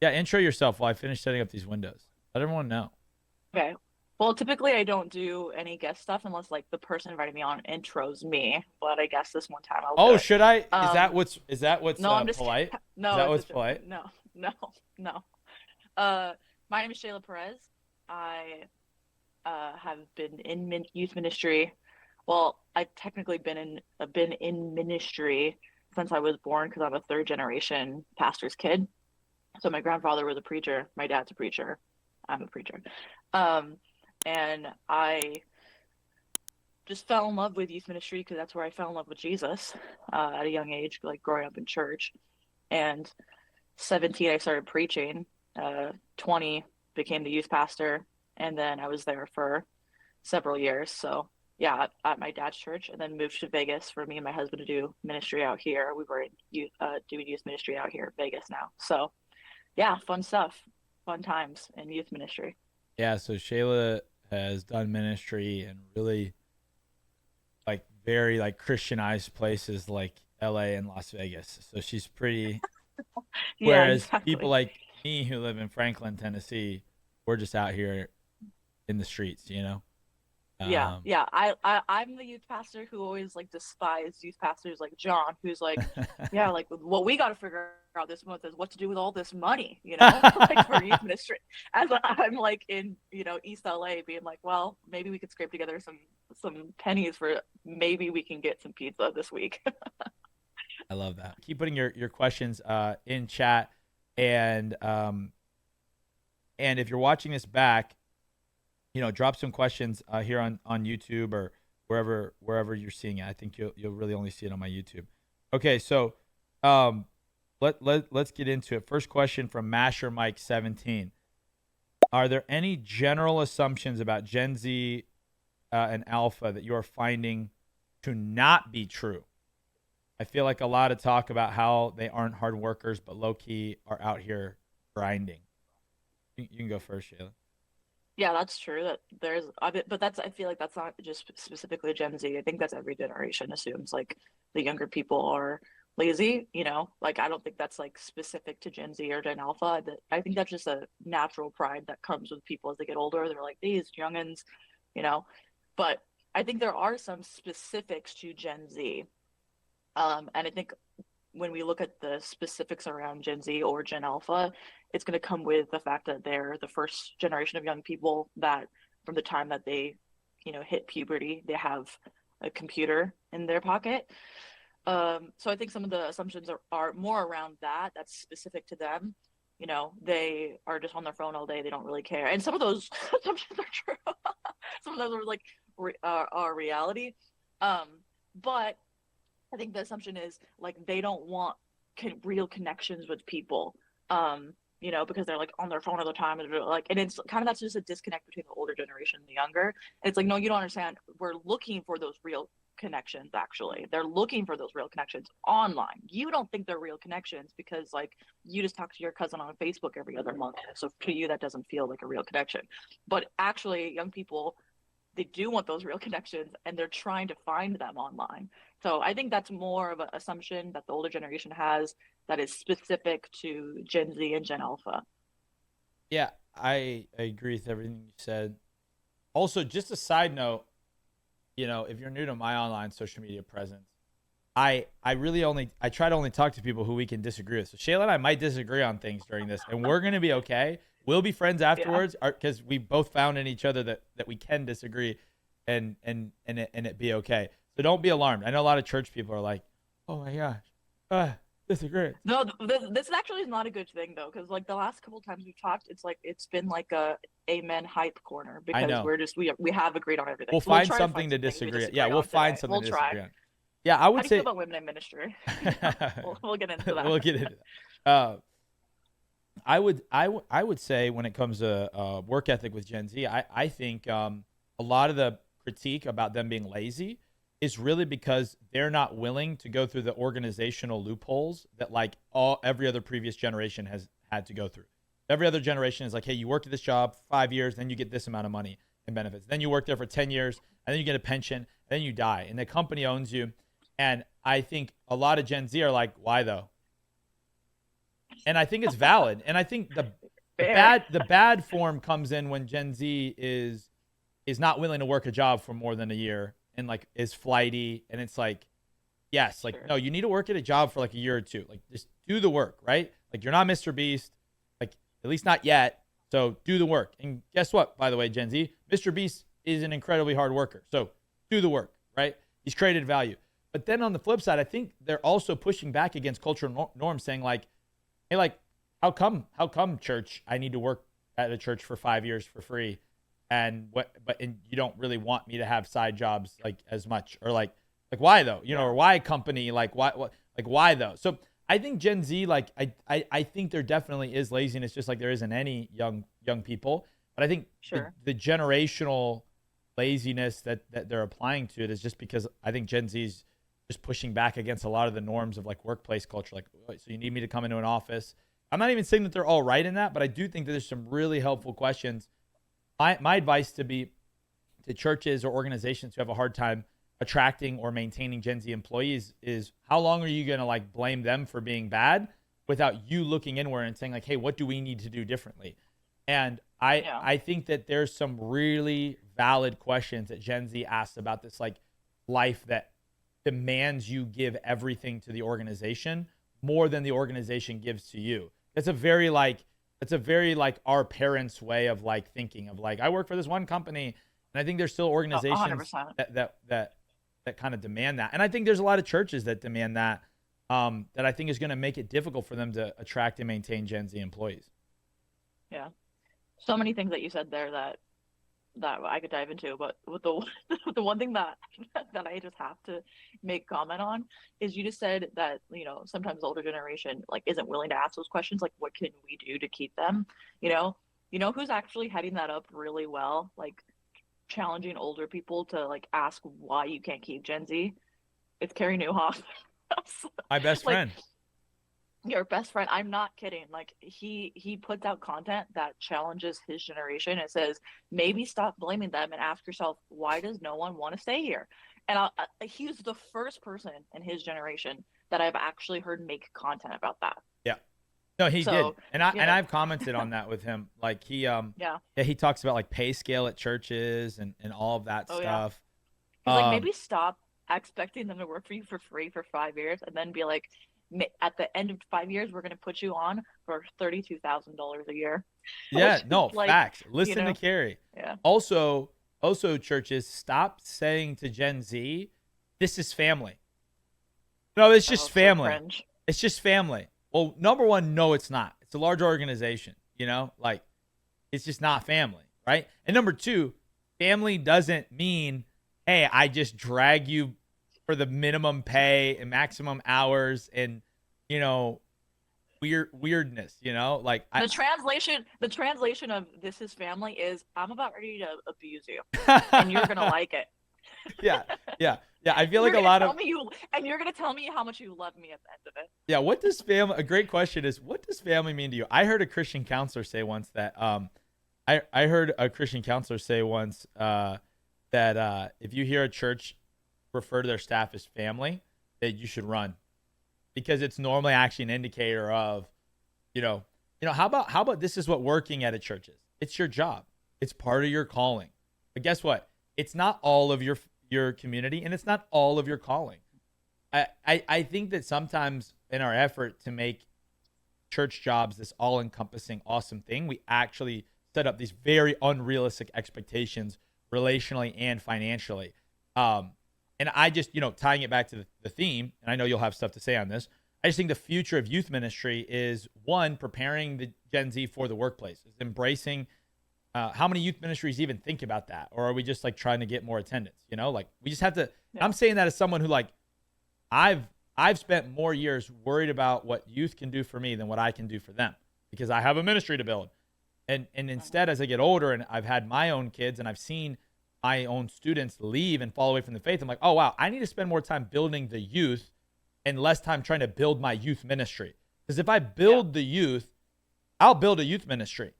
Yeah, intro yourself while I finish setting up these windows. Let everyone know. Okay. Well, typically I don't do any guest stuff unless like the person inviting me on intros me, but I guess this one time I'll do Oh, it. should I? Um, Is that what's no, I'm just polite? Is no, that it's a what's joke. polite? No, no, no. Uh, my name is Shayla Perez. I have been in youth ministry. Well, I've technically been in ministry since I was born because I'm a third generation pastor's kid. So my grandfather was a preacher, my dad's a preacher, I'm a preacher. Um, and I just fell in love with youth ministry because that's where I fell in love with Jesus at a young age, like growing up in church. And 17, I started preaching. 20, became the youth pastor, and then I was there for several years. So yeah, at my dad's church, and then moved to Vegas for me and my husband to do ministry out here. We were in youth, doing youth ministry out here in Vegas now. So yeah, fun stuff, fun times in youth ministry. Yeah, so Shayla has done ministry in really like very like Christianized places like LA and Las Vegas. So she's pretty Yeah, whereas people exactly. like me who live in Franklin, Tennessee, we're just out here in the streets. Yeah, Um yeah. I'm the youth pastor who always like despised youth pastors like John, who's like, yeah, like what we got to figure out this month is what to do with all this money, like for youth ministry. As I'm like in East LA, being like, well, maybe we could scrape together some pennies for maybe we can get some pizza this week. I love that. Keep putting your questions in chat and if you're watching this back, drop some questions here on YouTube or wherever you're seeing it. I think you'll really only see it on my YouTube. Okay, so um, let's get into it. First question from Masher Mike 17. Are there any general assumptions about Gen Z and Alpha that you are finding to not be true? I feel like a lot of talk about how they aren't hard workers, but low key are out here grinding. You can go first, Shayla. Yeah, that's true. That there's, but that's I feel like that's not just specifically Gen Z. I think that's every generation assumes like the younger people are lazy. Like I don't think that's like specific to Gen Z or Gen Alpha. That I think that's just a natural pride that comes with people as they get older. They're like these youngins, you know. But I think there are some specifics to Gen Z, and I think when we look at the specifics around Gen Z or Gen Alpha, it's going to come with the fact that they're the first generation of young people that, from the time that they, hit puberty, they have a computer in their pocket. So I think some of the assumptions are more around that. That's specific to them. They are just on their phone all day. They don't really care. And some of those assumptions are true. Some of those are like are reality. Um, but I think the assumption is like they don't want real connections with people, because they're like on their phone all the time, and it's kind of that's just a disconnect between the older generation and the younger. And it's like, no, you don't understand. We're looking for those real connections. Actually, they're looking for those real connections online. You don't think they're real connections because like you just talk to your cousin on Facebook every other month. So to you, that doesn't feel like a real connection. But actually, young people, they do want those real connections and they're trying to find them online. So I think that's more of an assumption that the older generation has that is specific to Gen Z and Gen Alpha. Yeah, I agree with everything you said. Also, just a side note, if you're new to my online social media presence, I try to only talk to people who we can disagree with. So Shayla and I might disagree on things during this, and we're gonna be okay. We'll be friends Yeah. afterwards, because we both found in each other that we can disagree, and it be okay. So don't be alarmed. I know a lot of church people are like, "Oh my gosh, disagree." No, this actually is not a good thing though, because like the last couple times we've talked, it's been like a amen hype corner I because know. we have agreed on everything. We'll So we'll find try to find something to some things we disagree. Yeah, disagree we'll on find today. something We'll to try. disagree on. Yeah, I How would do you feel say about women in ministry? We'll get into we'll that. get into that. I would say when it comes to work ethic with Gen Z, I think a lot of the critique about them being lazy is really because they're not willing to go through the organizational loopholes that like every other previous generation has had to go through. Every other generation is like, hey, you worked at this job for 5 years, then you get this amount of money and benefits. Then you work there for 10 years, and then you get a pension, and then you die, and the company owns you. And I think a lot of Gen Z are like, why though? and I think it's valid. And I think the Fair. bad form comes in when Gen Z is not willing to work a job for more than a year and like is flighty, and it's like, yes, like Sure. no, you need to work at a job for like a year or two. Like just do the work, right? Like you're not Mr. Beast, like at least not yet. So do the work. And guess what? By the way, Gen Z, Mr. Beast is an incredibly hard worker. So do the work, right? He's created value. But then on the flip side, I think they're also pushing back against cultural norms, saying like, hey, like how come church? I need to work at a church for 5 years for free, and and you don't really want me to have side jobs like as much, or like why though? You know, Yeah. or why company? Like why though? So I think Gen Z, like I think there definitely is laziness, just like there isn't any young people. But I think Sure. the generational laziness that they're applying to it is just because I think Gen Z's just pushing back against a lot of the norms of like workplace culture. Like, so you need me to come into an office. I'm not even saying that they're all right in that, but I do think that there's some really helpful questions. My advice to churches or organizations who have a hard time attracting or maintaining Gen Z employees is, how long are you going to like blame them for being bad without you looking inward and saying like, hey, what do we need to do differently? And Yeah. I think that there's some really valid questions that Gen Z asks about this like life that demands you give everything to the organization more than the organization gives to you. That's a very like our parents' way of like thinking of like, I work for this one company. And I think there's still A hundred organizations percent. that kind of demand that. And I think there's a lot of churches that demand that, that I think is going to make it difficult for them to attract and maintain Gen Z employees. Yeah. So many things that you said there that I could dive into, but with the the one thing that that I just have to make comment on is you just said that, sometimes the older generation like isn't willing to ask those questions, like what can we do to keep them? You know, who's actually heading that up really well, like challenging older people to like ask why you can't keep Gen Z. It's Carrie Newhoff. My best Like friend. your best friend, I'm not kidding. Like he puts out content that challenges his generation and says maybe stop blaming them and ask yourself, why does no one want to stay here? And he's the first person in his generation that I've actually heard make content about that. Yeah. No, he did. So And you know I've commented on that with him. Like yeah. yeah, he talks about like pay scale at churches and all of that Oh yeah. stuff. He's like, Um maybe stop expecting them to work for you for free for 5 years and then be like, at the end of 5 years we're going to put you on for $32,000 a year." yeah, Which is no, like, facts. Listen to Carrie. yeah. Also churches, stop saying to Gen Z, this is family. No, it's Oh, just so family. cringe. It's just family. Well, number one, no, it's not. It's a large organization, like it's just not family, right? And number two, family doesn't mean, hey, I just drag you for the minimum pay and maximum hours and, you know, weirdness, like The translation of "this is family" is I'm about ready to abuse you, and you're gonna I, like it. yeah, yeah. I feel like You're a gonna lot of, tell me you, and you're gonna tell me how much you love me at the end of it. yeah. What does family? A great question is, what does family mean to you? I heard a Christian counselor say once that, I heard a Christian counselor say once, that if you hear a church refer to their staff as family, that you should run, because it's normally actually an indicator of, you know, how about this is what working at a church is. It's your job. It's part of your calling. But guess what? It's not all of your community, and it's not all of your calling. I think that sometimes in our effort to make church jobs this all encompassing awesome thing, we actually set up these very unrealistic expectations relationally and financially. Um, and I just, tying it back to the theme, and I know you'll have stuff to say on this. I just think the future of youth ministry is, one, preparing the Gen Z for the workplace, is embracing. How many youth ministries even think about that, or are we just like trying to get more attendance? Like we just have to. Yeah. I'm saying that as someone who like, I've spent more years worried about what youth can do for me than what I can do for them, because I have a ministry to build. And instead, as I get older and I've had my own kids and I've seen my own students leave and fall away from the faith, I'm like, oh wow, I need to spend more time building the youth and less time trying to build my youth ministry. Because if I Yeah. build the youth, I'll build a youth ministry.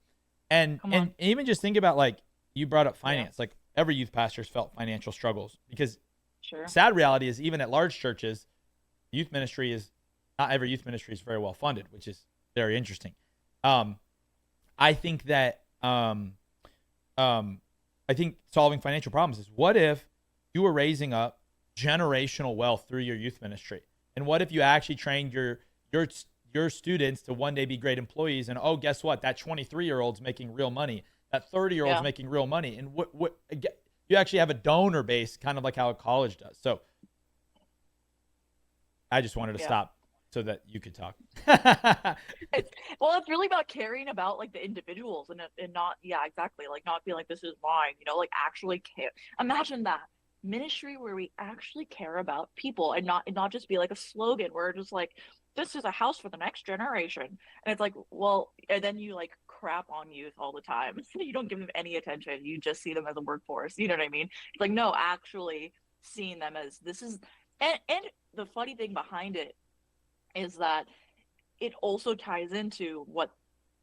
And Come and on. even just think about, like, you brought up Yeah. finance. Like every youth pastor's felt financial struggles, because Sure. sad reality is, even at large churches, youth ministry is not every youth ministry is very well funded, which is very interesting. Um, I think that I think solving financial problems is, what if you were raising up generational wealth through your youth ministry, and what if you actually trained your your students to one day be great employees, and oh, guess what? That 23-year-old's making real money. That 30-year-old's Yeah. making real money, and what you actually have a donor base, kind of like how a college does. So I just wanted to Yeah. stop so that you could talk. It's, well, it's really about caring about like the individuals and not, yeah, exactly. Like not being like, this is mine, like actually care. Imagine that ministry where we actually care about people and not just be like a slogan where it's just like, this is a house for the next generation. And it's like, well, and then you like crap on youth all the time. You don't give them any attention. You just see them as a workforce. You know what I mean? It's like, no, actually seeing them as this is, and the funny thing behind it is that it also ties into what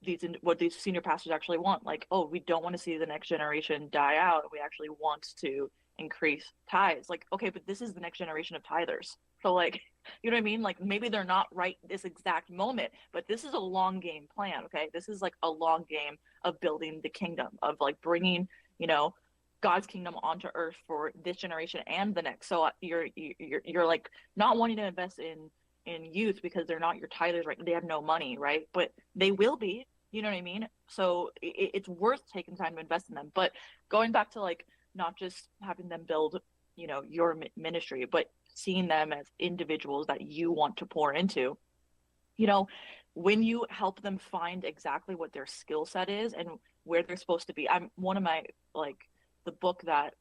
these senior pastors actually want. Like, oh, we don't want to see the next generation die out. We actually want to increase tithes. Like, okay, but this is the next generation of tithers. So like, you know what I mean? Like maybe they're not right this exact moment, but this is a long game plan. Okay, this is like a long game of building the kingdom, of like bringing, you know, God's kingdom onto earth for this generation and the next. So you're like not wanting to invest in youth because they're not your tithers, right? They have no money, right? But they will be, you know what I mean? So it's worth taking time to invest in them. But going back to like not just having them build, your ministry, but seeing them as individuals that you want to pour into, you know, when you help them find exactly what their skill set is and where they're supposed to be. I'm one of my like the book that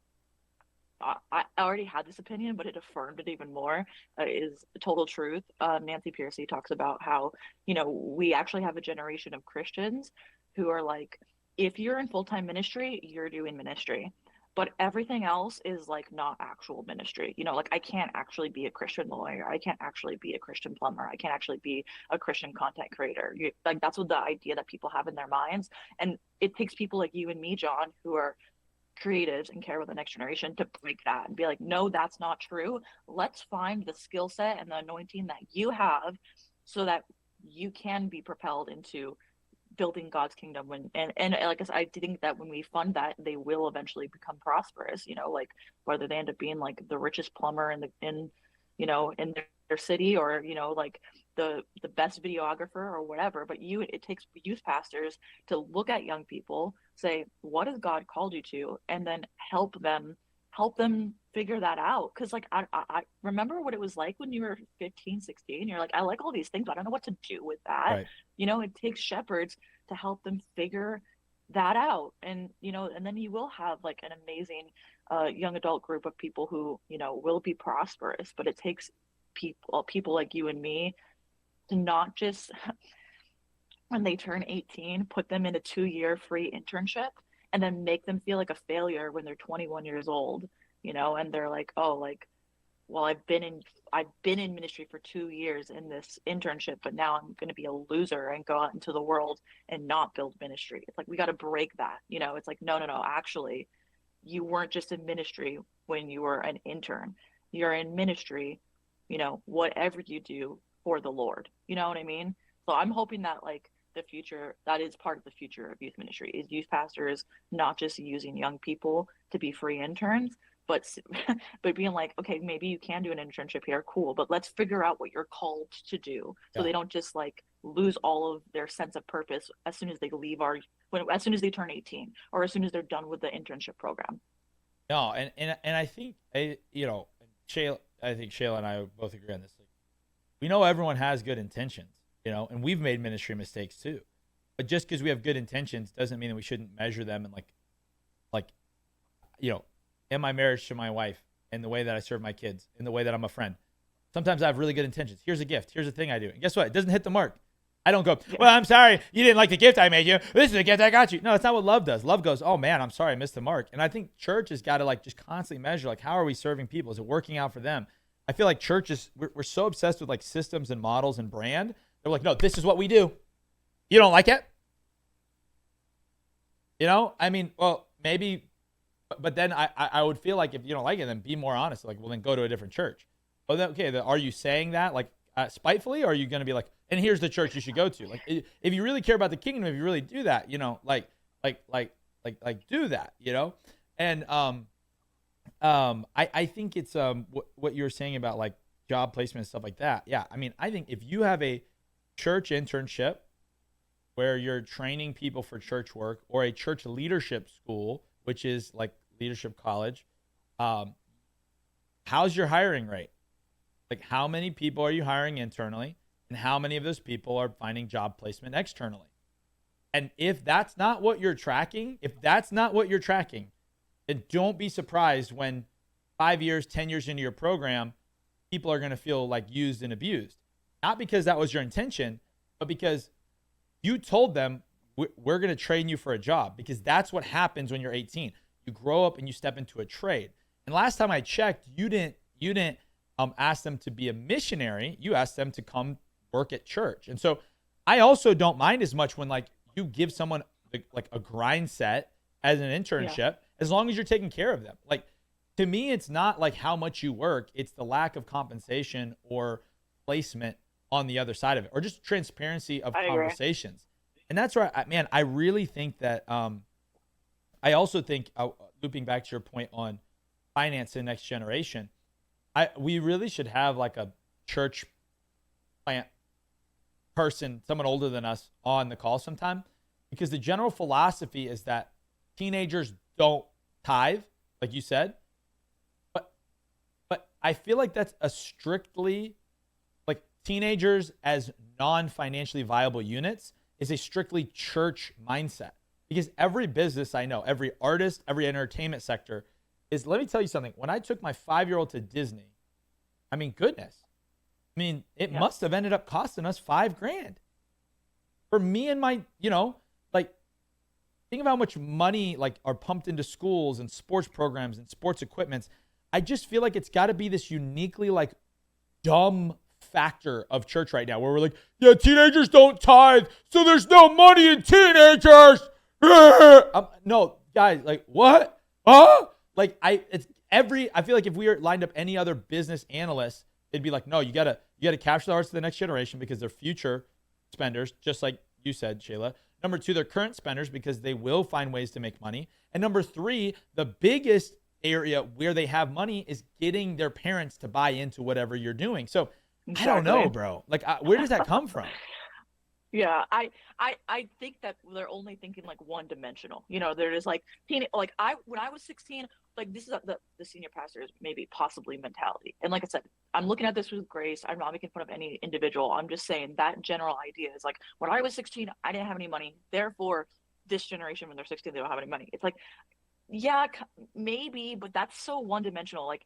I already had this opinion, but it affirmed it even more. Is Total Truth. Nancy Pearcey talks about how, we actually have a generation of Christians who are like, if you're in full time ministry, you're doing ministry. But everything else is like not actual ministry. Like I can't actually be a Christian lawyer. I can't actually be a Christian plumber. I can't actually be a Christian content creator. Like that's what the idea that people have in their minds. And it takes people like you and me, John, who are creatives and care about the next generation to break that and be like, no, that's not true. Let's find the skill set and the anointing that you have so that you can be propelled into building God's kingdom. And like I said, I think that when we fund that, they will eventually become prosperous, like whether they end up being like the richest plumber in their city, or like the best videographer or whatever. But it takes youth pastors to look at young people, say, what has God called you to, and then help them figure that out. Because like I remember what it was like when you were 15, 16. You're like, I like all these things, but I don't know what to do with that. Right. It takes shepherds to help them figure that out. And then you will have like an amazing young adult group of people who will be prosperous. But it takes people like you and me to not just when they turn 18 put them in a 2-year free internship and then make them feel like a failure when they're 21 years old, and they're like, oh, like, well, I've been in ministry for 2 years in this internship, but now I'm going to be a loser and go out into the world and not build ministry. It's like we got to break that. It's like, no, no, no, actually you weren't just in ministry when you were an intern. You're in ministry, whatever you do for the Lord. You know what I mean? So I'm hoping that like the future, that is part of the future of youth ministry, is youth pastors not just using young people to be free interns, but but being like, okay, maybe you can do an internship here, cool, but let's figure out what you're called to do, so Yeah. they don't just like lose all of their sense of purpose as soon as they leave as soon as they turn 18, or as soon as they're done with the internship program. No, and I think Shayla, I think Shayla and I both agree on this. Like, we know everyone has good intentions, and we've made ministry mistakes too. But just because we have good intentions doesn't mean that we shouldn't measure them and like, in my marriage to my wife, in the way that I serve my kids, in the way that I'm a friend. Sometimes I have really good intentions. Here's a gift. Here's a thing I do. And guess what? It doesn't hit the mark. I don't go, Yeah. well, I'm sorry you didn't like the gift I made you. This is the gift I got you. No, it's not what love does. Love goes, oh man, I'm sorry I missed the mark. And I think church has got to like just constantly measure, like, how are we serving people? Is it working out for them? I feel like churches, we're so obsessed with like systems and models and brand. They're like, no, this is what we do. You don't like it? I mean, well, maybe, but then I would feel like if you don't like it, then be more honest. Like, well, then go to a different church. Oh, then, okay. Then are you saying that like spitefully, or are you going to be like, and here's the church you should go to. Like, if you really care about the kingdom, if you really do that, do that, And I think it's what you were saying about like job placement and stuff like that. Yeah, I mean, I think if you have a church internship where you're training people for church work, or a church leadership school, which is like leadership college, how's your hiring rate? Like, how many people are you hiring internally, and how many of those people are finding job placement externally? And if that's not what you're tracking, then don't be surprised when 5 years, 10 years into your program, people are going to feel like used and abused. Not because that was your intention, but because you told them, we're going to train you for a job, because that's what happens when you're 18. You grow up and you step into a trade. And last time I checked, you didn't ask them to be a missionary. You asked them to come work at church. And so I also don't mind as much when like you give someone like a grind set as an internship, as long as you're taking care of them. Like, to me, it's not like how much you work. It's the lack of compensation or placement on the other side of it, or just transparency of conversations. And that's where, man, I really think that I also think, looping back to your point on finance and next generation, we really should have like a church plant person, someone older than us, on the call sometime, because the general philosophy is that teenagers don't tithe, like you said, but I feel like that's a strictly, like, teenagers as non-financially viable units is a strictly church mindset. Because every business I know, every artist, every entertainment sector is, let me tell you something. When I took my 5-year-old to Disney, I mean, goodness. I mean, it must have ended up costing us $5,000 for me and my, like, think of how much money like are pumped into schools and sports programs and sports equipments. I just feel like it's got to be this uniquely like dumb factor of church right now, where we're like, yeah, teenagers don't tithe, so there's no money in teenagers. No, guys, like, what? Huh? Like, I feel like if we were lined up any other business analyst, they'd be like, no, you gotta capture the hearts of the next generation, because they're future spenders, just like you said, Shayla. Number 2, they're current spenders because they will find ways to make money. And number 3, the biggest area where they have money is getting their parents to buy into whatever you're doing. So exactly. I don't know, bro. Like, where does that come from? Yeah, I think that they're only thinking like one dimensional. They're just like when I was 16, like, this is the senior pastor's maybe possibly mentality. And like I said, I'm looking at this with grace. I'm not making fun of any individual. I'm just saying that general idea is like, when I was 16, I didn't have any money. Therefore, this generation, when they're 16, they don't have any money. It's like, yeah, maybe, but that's so one-dimensional. Like,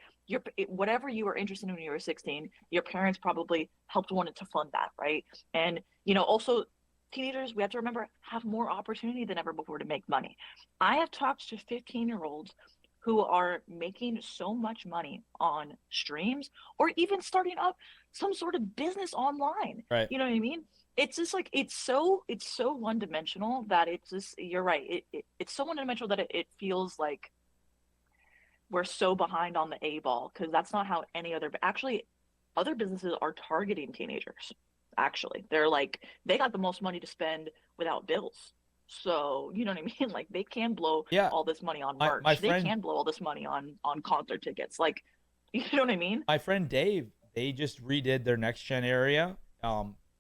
whatever you were interested in when you were 16, your parents probably helped wanted to fund that, right? And also, teenagers, we have to remember, have more opportunity than ever before to make money. I have talked to 15-year-olds who are making so much money on streams, or even starting up some sort of business online. Right. You know what I mean? It's just like, it's so one-dimensional that it's just, you're right. It's so one-dimensional that it feels like we're so behind on the A ball, because that's not how other businesses are targeting teenagers. Actually, they're like, they got the most money to spend without bills. So, you know what I mean? Like, they can blow all this money on merch. They can blow all this money on concert tickets. Like, you know what I mean? My friend Dave, they just redid their next gen area.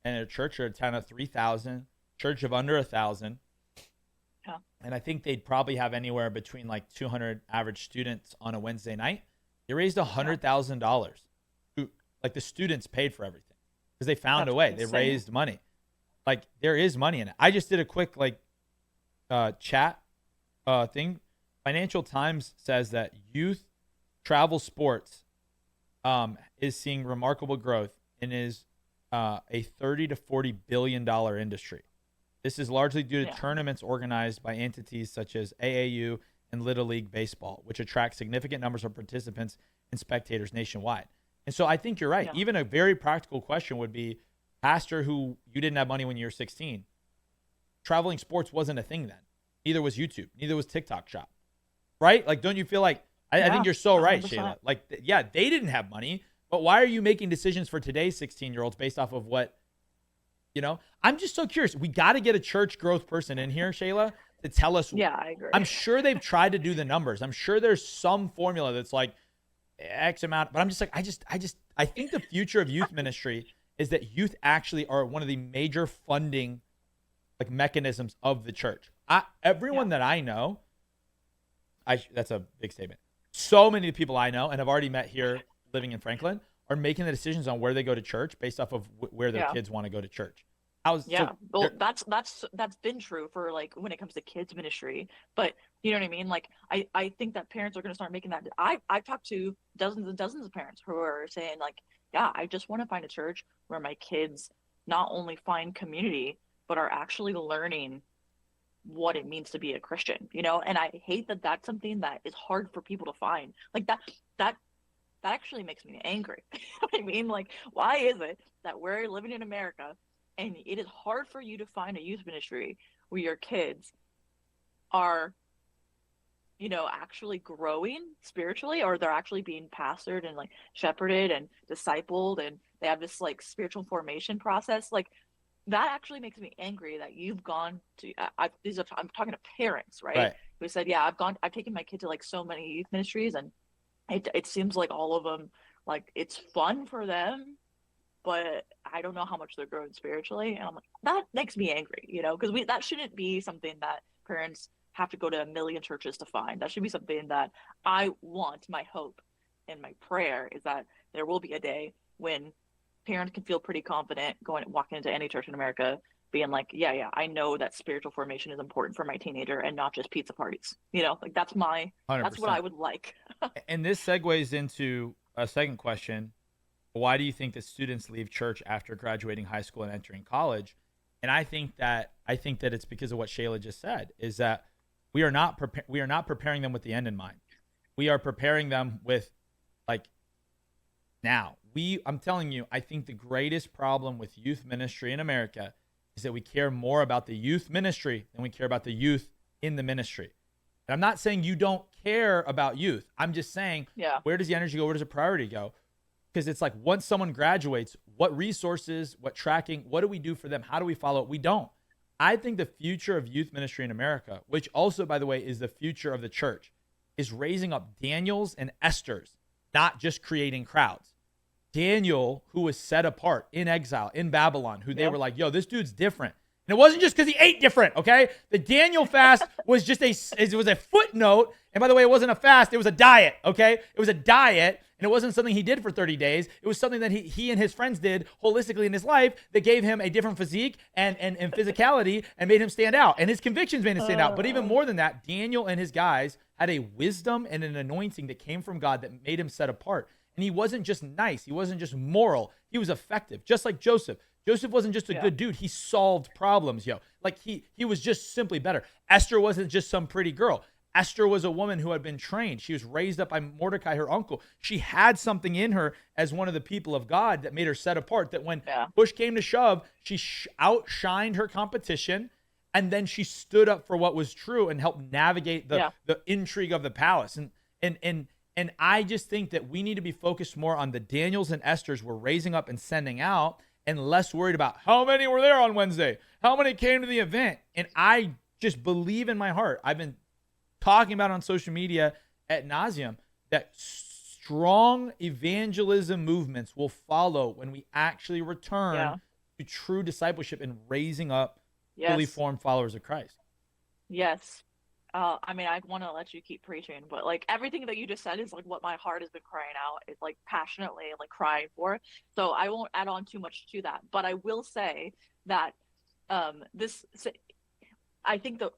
And a church or a town of 3,000, church of under 1,000. Yeah. And I think they'd probably have anywhere between like 200 average students on a Wednesday night. They raised $100,000. Like, the students paid for everything because they found a way. Insane. They raised money. Like, there is money in it. I just did a quick chat thing. Financial Times says that youth travel sports is seeing remarkable growth and is a $30 to $40 billion industry. This is largely due to tournaments organized by entities such as AAU and Little League Baseball, which attract significant numbers of participants and spectators nationwide. And so I think you're right. Yeah. Even a very practical question would be, pastor who you didn't have money when you were 16, traveling sports wasn't a thing then. Neither was YouTube. Neither was TikTok Shop. Right? Like, don't you feel like, I think you're so right, 100%. Shayla. Like, they didn't have money. But why are you making decisions for today's 16-year-olds based off of what I'm just so curious. We got to get a church growth person in here, Shayla, to tell us. Yeah, I agree. I'm sure they've tried to do the numbers. I'm sure there's some formula that's like X amount, but I'm just like, I think the future of youth ministry is that youth actually are one of the major funding like mechanisms of the church. Yeah. Everyone that I know, that's a big statement. So many of the people I know and have already met here living in Franklin are making the decisions on where they go to church based off of where their Yeah. kids want to go to church. I was so Yeah. Well, that's been true for like when it comes to kids ministry, but you know what I mean? Like I think that parents are going to start making that. I've talked to dozens and dozens of parents who are saying like, yeah, I just want to find a church where my kids not only find community, but are actually learning what it means to be a Christian, you know? And I hate that that's something that is hard for people to find. Like that that actually makes me angry. You know what I mean? Like, why is it that we're living in America and it is hard for you to find a youth ministry where your kids are, actually growing spiritually, or they're actually being pastored and like shepherded and discipled, and they have this like spiritual formation process? Like, that actually makes me angry that you've gone to, I'm talking to parents, right? right. Who said, yeah, I've taken my kid to like so many youth ministries, and it seems like all of them, like, it's fun for them, but I don't know how much they're growing spiritually. And I'm like, that makes me angry, because that shouldn't be something that parents have to go to a million churches to find. That should be something that I want. My hope and my prayer is that there will be a day when parents can feel pretty confident walking into any church in America, being like, yeah, yeah, I know that spiritual formation is important for my teenager and not just pizza parties. Like that's what I 100%. would like. And this segues into a second question. Why do you think that students leave church after graduating high school and entering college? And I think that it's because of what Shayla just said, is that we are not preparing them with the end in mind. We are preparing them with like now. I'm telling you, I think the greatest problem with youth ministry in America is that we care more about the youth ministry than we care about the youth in the ministry. And I'm not saying you don't care about youth. I'm just saying, Yeah. where does the energy go? Where does the priority go? Because it's like once someone graduates, what resources, what tracking, what do we do for them? How do we follow it? We don't. I think the future of youth ministry in America, which also, by the way, is the future of the church, is raising up Daniels and Esthers, not just creating crowds. Daniel, who was set apart in exile in Babylon, who they Yeah. were like, yo, this dude's different. And it wasn't just because he ate different, okay? The Daniel fast was just it was a footnote. And by the way, it wasn't a fast, it was a diet, okay? It was a diet, and it wasn't something he did for 30 days. It was something that he and his friends did holistically in his life that gave him a different physique and physicality and made him stand out. And his convictions made him stand out. But even more than that, Daniel and his guys had a wisdom and an anointing that came from God that made him set apart. And he wasn't just nice. He wasn't just moral. He was effective, just like Joseph. Joseph wasn't just a Yeah. good dude. He solved problems, yo. Like he was just simply better. Esther wasn't just some pretty girl. Esther was a woman who had been trained. She was raised up by Mordecai, her uncle. She had something in her as one of the people of God that made her set apart, that when Yeah. push came to shove, she outshined her competition, and then she stood up for what was true and helped navigate Yeah. the intrigue of the palace. And I just think that we need to be focused more on the Daniels and Esthers we're raising up and sending out, and less worried about how many were there on Wednesday, how many came to the event. And I just believe in my heart, I've been talking about on social media ad nauseum, that strong evangelism movements will follow when we actually return Yeah. to true discipleship and raising up fully Yes. formed followers of Christ. Yes. I mean, I want to let you keep preaching, but like everything that you just said is like what my heart has been crying out, is like passionately like crying for. So I won't add on too much to that, but I will say that this I think that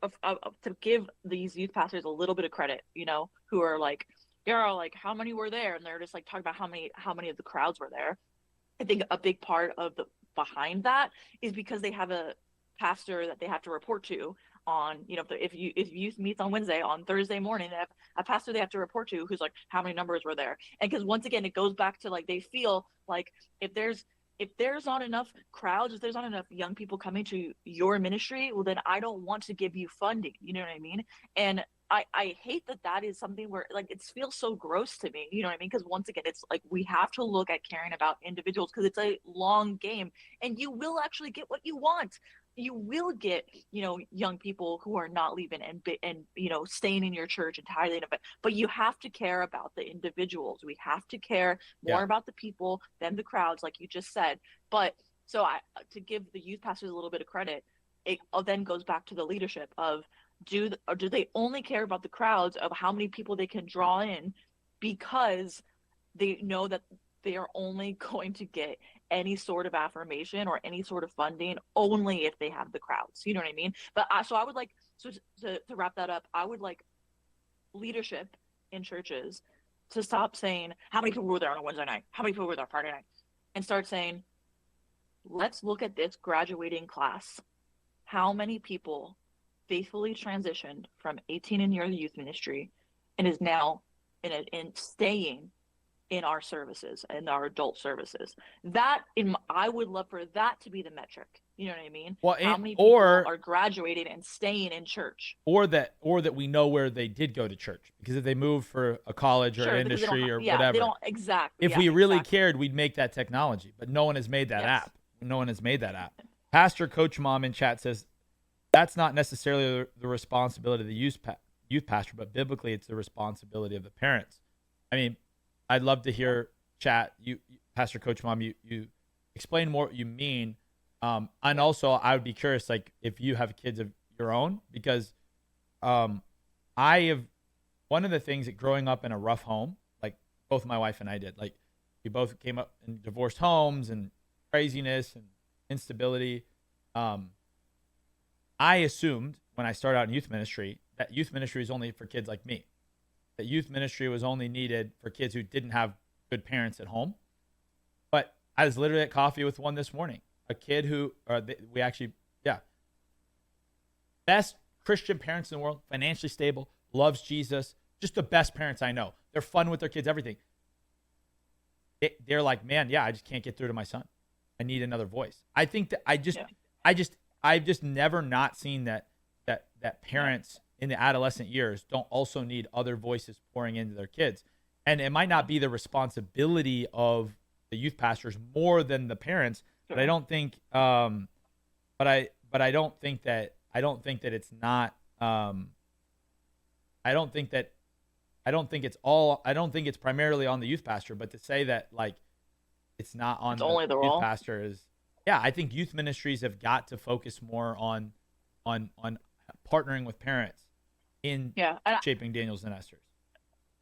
to give these youth pastors a little bit of credit, who are like, yeah, like how many were there, and they're just like talking about how many of the crowds were there. I think a big part of the behind that is because they have a pastor that they have to report to on, if youth meets on Wednesday, on Thursday morning, they have a pastor they have to report to who's like, how many numbers were there? And because once again, it goes back to like, they feel like if there's not enough crowds, if there's not enough young people coming to your ministry, well, then I don't want to give you funding. You know what I mean? And I hate that that is something where like it feels so gross to me. You know what I mean? Because once again, it's like we have to look at caring about individuals because it's a long game, and you will actually get what you want. You will get, young people who are not leaving and staying in your church and tithing of it. But you have to care about the individuals. We have to care more Yeah. about the people than the crowds, like you just said. But so I to give the youth pastors a little bit of credit, it then goes back to the leadership of do they only care about the crowds of how many people they can draw in because they know that they are only going to get any sort of affirmation or any sort of funding only if they have the crowds. You know what I mean? But so I would like so to wrap that up, I would like leadership in churches to stop saying how many people were there on a Wednesday night, how many people were there Friday night, and start saying, let's look at this graduating class. How many people faithfully transitioned from 18 in your youth ministry and is now in staying in our services and our adult services? I would love for that to be the metric. You know what I mean? Well, How many people or are graduating and staying in church? or that we know where they did go to church, because if they moved for a college or Sure, because they don't. industry or Yeah, they whatever, don't exactly. if Yeah, we really exactly. cared, we'd make that technology. But no one has made that Yes. app. No one has made that app. Pastor Coach Mom in chat says that's not necessarily the responsibility of the youth pastor, but biblically it's the responsibility of the parents. I mean, I'd love to hear chat. Pastor Coach Mom, you explain more what you mean. And also I would be curious, like if you have kids of your own, because I have one of the things that growing up in a rough home, like both my wife and I did, like we both came up in divorced homes and craziness and instability. I assumed when I started out in youth ministry that youth ministry is only for kids like me. That youth ministry was only needed for kids who didn't have good parents at home. But I was literally at coffee with one this morning, a kid who, we actually, yeah, best Christian parents in the world, financially stable, loves Jesus, just the best parents I know. They're fun with their kids, everything. They're like, man, yeah, I just can't get through to my son. I need another voice. I think that Yeah. I've just never not seen that Yeah. parents in the adolescent years don't also need other voices pouring into their kids. And it might not be the responsibility of the youth pastors more than the parents, but I Sure. don't think but I don't think that it's not I don't think that I don't think it's primarily on the youth pastor, but to say that like it's not It's on the only the youth role. pastor is, yeah, I think youth ministries have got to focus more on partnering with parents in Yeah. shaping Daniels and Esther's.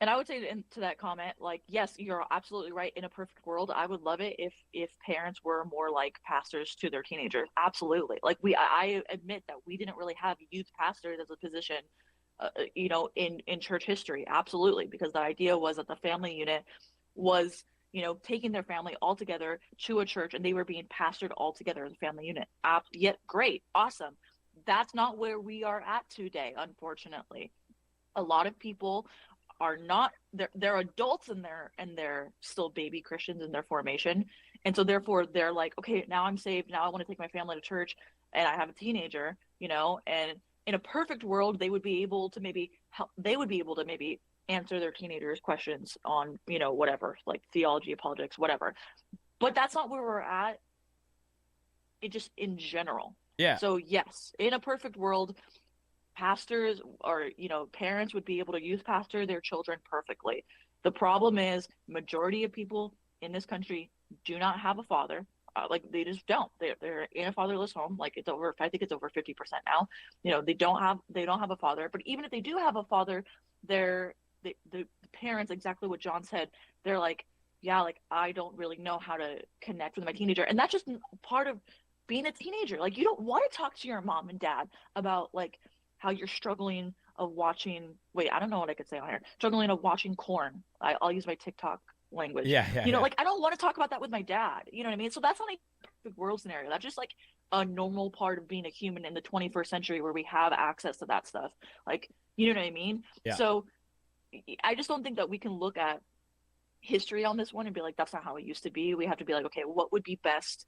And I would say to that comment, like, yes, you're absolutely right. In a perfect world, I would love it if parents were more like pastors to their teenagers. Absolutely. Like I admit that we didn't really have youth pastors as a position, in church history. Absolutely, because the idea was that the family unit was, taking their family all together to a church, and they were being pastored all together as a family unit. Yet, great, awesome. That's not where we are at today, unfortunately. A lot of people are not, they're adults and they're still baby Christians in their formation. And so therefore they're like, okay, now I'm saved, now I want to take my family to church, and I have a teenager, and in a perfect world they would be able to maybe help, they would be able to maybe answer their teenagers questions on, whatever, like theology, apologetics, whatever. But that's not where we're at, it just in general. Yeah, So yes, in a perfect world, pastors or parents would be able to youth pastor their children perfectly. The problem is majority of people in this country do not have a father. Like they just don't. They're in a fatherless home. Like it's over. I think it's over 50% now. They don't have a father. But even if they do have a father, they're the parents, exactly what John said. They're like, yeah, like I don't really know how to connect with my teenager, and that's just part of being a teenager. Like you don't want to talk to your mom and dad about like how you're struggling of watching, wait, I don't know what I could say on here, struggling of watching corn. I'll use my TikTok language. yeah, yeah, yeah. Like I don't want to talk about that with my dad. You know what I mean? So that's not a perfect world scenario. That's just like a normal part of being a human in the 21st century where we have access to that stuff. Like, you know what I mean? Yeah. So I just don't think that we can look at history on this one and be like, that's not how it used to be. We have to be like, okay, what would be best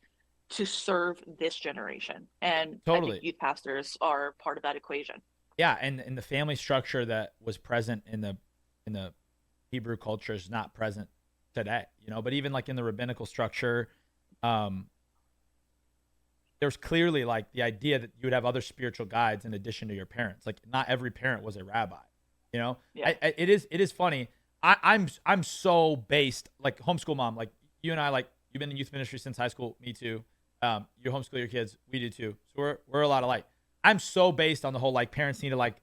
to serve this generation? And I think Totally. youth pastors are part of that equation. yeah, and the family structure that was present in the Hebrew culture is not present today, you know. But even like in the rabbinical structure, um, there's clearly like the idea that you would have other spiritual guides in addition to your parents. Like not every parent was a rabbi, you know. Yeah. It is funny. I'm so based like homeschool mom. Like you and I, like you've been in youth ministry since high school. Me too. You homeschool your kids. We do too. So we're a lot alike. I'm so based on the whole like parents need to like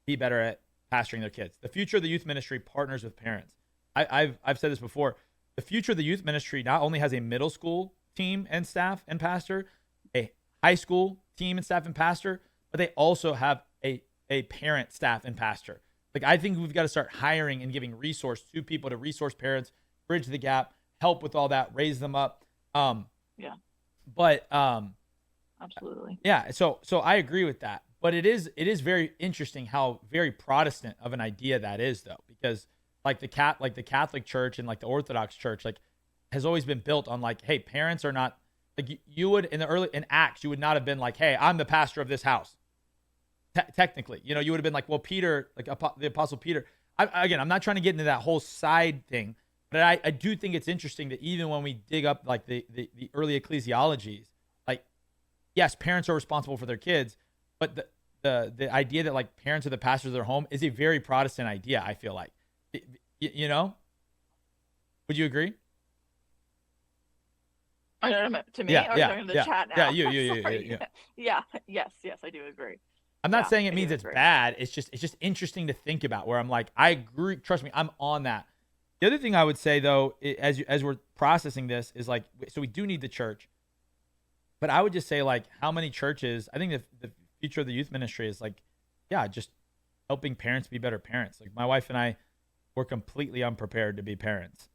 be better at pastoring their kids. The future of the youth ministry partners with parents. I've said this before. The future of the youth ministry not only has a middle school team and staff and pastor, a high school team and staff and pastor, but they also have a parent, staff, and pastor. Like I think we've got to start hiring and giving resource to people to resource parents, bridge the gap, help with all that, raise them up. Yeah. But Absolutely. yeah, so I agree with that. But it is very interesting how very Protestant of an idea that is though, because like the Catholic Church and like the Orthodox Church like has always been built on like, hey, parents are not like you would in Acts, you would not have been like, hey, I'm the pastor of this house. Technically, you know, you would have been like, well, Peter, like the Apostle Peter. Again, I'm not trying to get into that whole side thing, but I do think it's interesting that even when we dig up like the early ecclesiologies, like yes, parents are responsible for their kids, but the idea that like parents are the pastors of their home is a very Protestant idea. I feel like, you know, would you agree? I don't know, to me, Yeah, or are you yeah, talking to the yeah, chat yeah. now? Sorry. Yeah. Yeah. Yes. Yes, I do agree. I'm not Yeah, saying it I do means it's agree. bad. It's just interesting to think about. Where I'm like, I agree. Trust me, I'm on that. The other thing I would say though, as we're processing this, is like, so we do need the church, but I would just say like, how many churches? I think the future of the youth ministry is like, yeah, just helping parents be better parents. Like my wife and I were completely unprepared to be parents.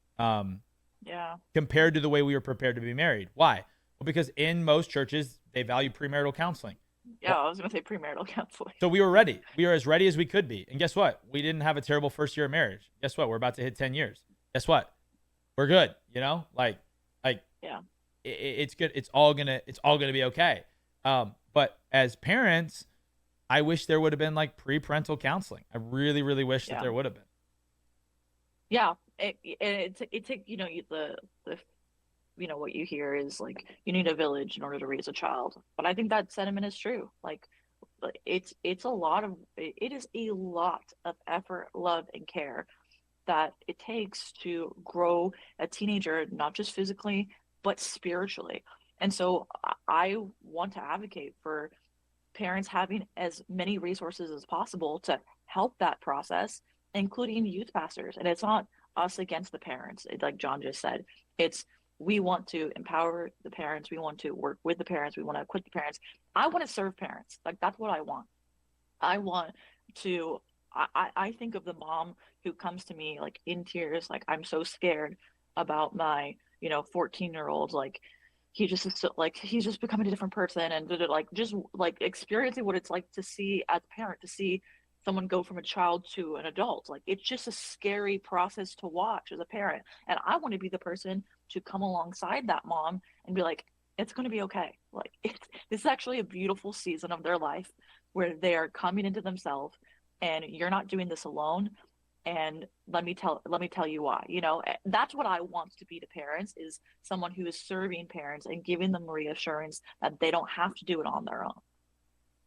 Yeah. Compared to the way we were prepared to be married. Why? Well, because in most churches they value premarital counseling. Yeah, I was gonna say premarital counseling. So we were ready. We were as ready as we could be. And guess what? We didn't have a terrible first year of marriage. Guess what? We're about to hit 10 years. Guess what? We're good. You know, like Yeah. it's good. It's all gonna be okay. But as parents, I wish there would have been like pre-parental counseling. I really, really wish that Yeah. there would have been. Yeah. It take, the what you hear is like you need a village in order to raise a child. But I think that sentiment is true. Like it's a lot of it is a lot of effort, love, and care that it takes to grow a teenager, not just physically, but spiritually. And so I want to advocate for parents having as many resources as possible to help that process, including youth pastors. And it's not us against the parents, like John just said. It's we want to empower the parents. We want to work with the parents. We want to equip the parents. I want to serve parents. Like that's what I want. I want to. I think of the mom who comes to me like in tears, like I'm so scared about my 14-year-old, like he just is so, like he's just becoming a different person, and like just like experiencing what it's like to see as a parent, to see someone go from a child to an adult. Like it's just a scary process to watch as a parent, and I want to be the person to come alongside that mom and be like, it's going to be okay. Like this is actually a beautiful season of their life where they are coming into themselves, and you're not doing this alone. And let me tell you why. That's what I want to be to parents, is someone who is serving parents and giving them reassurance that they don't have to do it on their own. I'm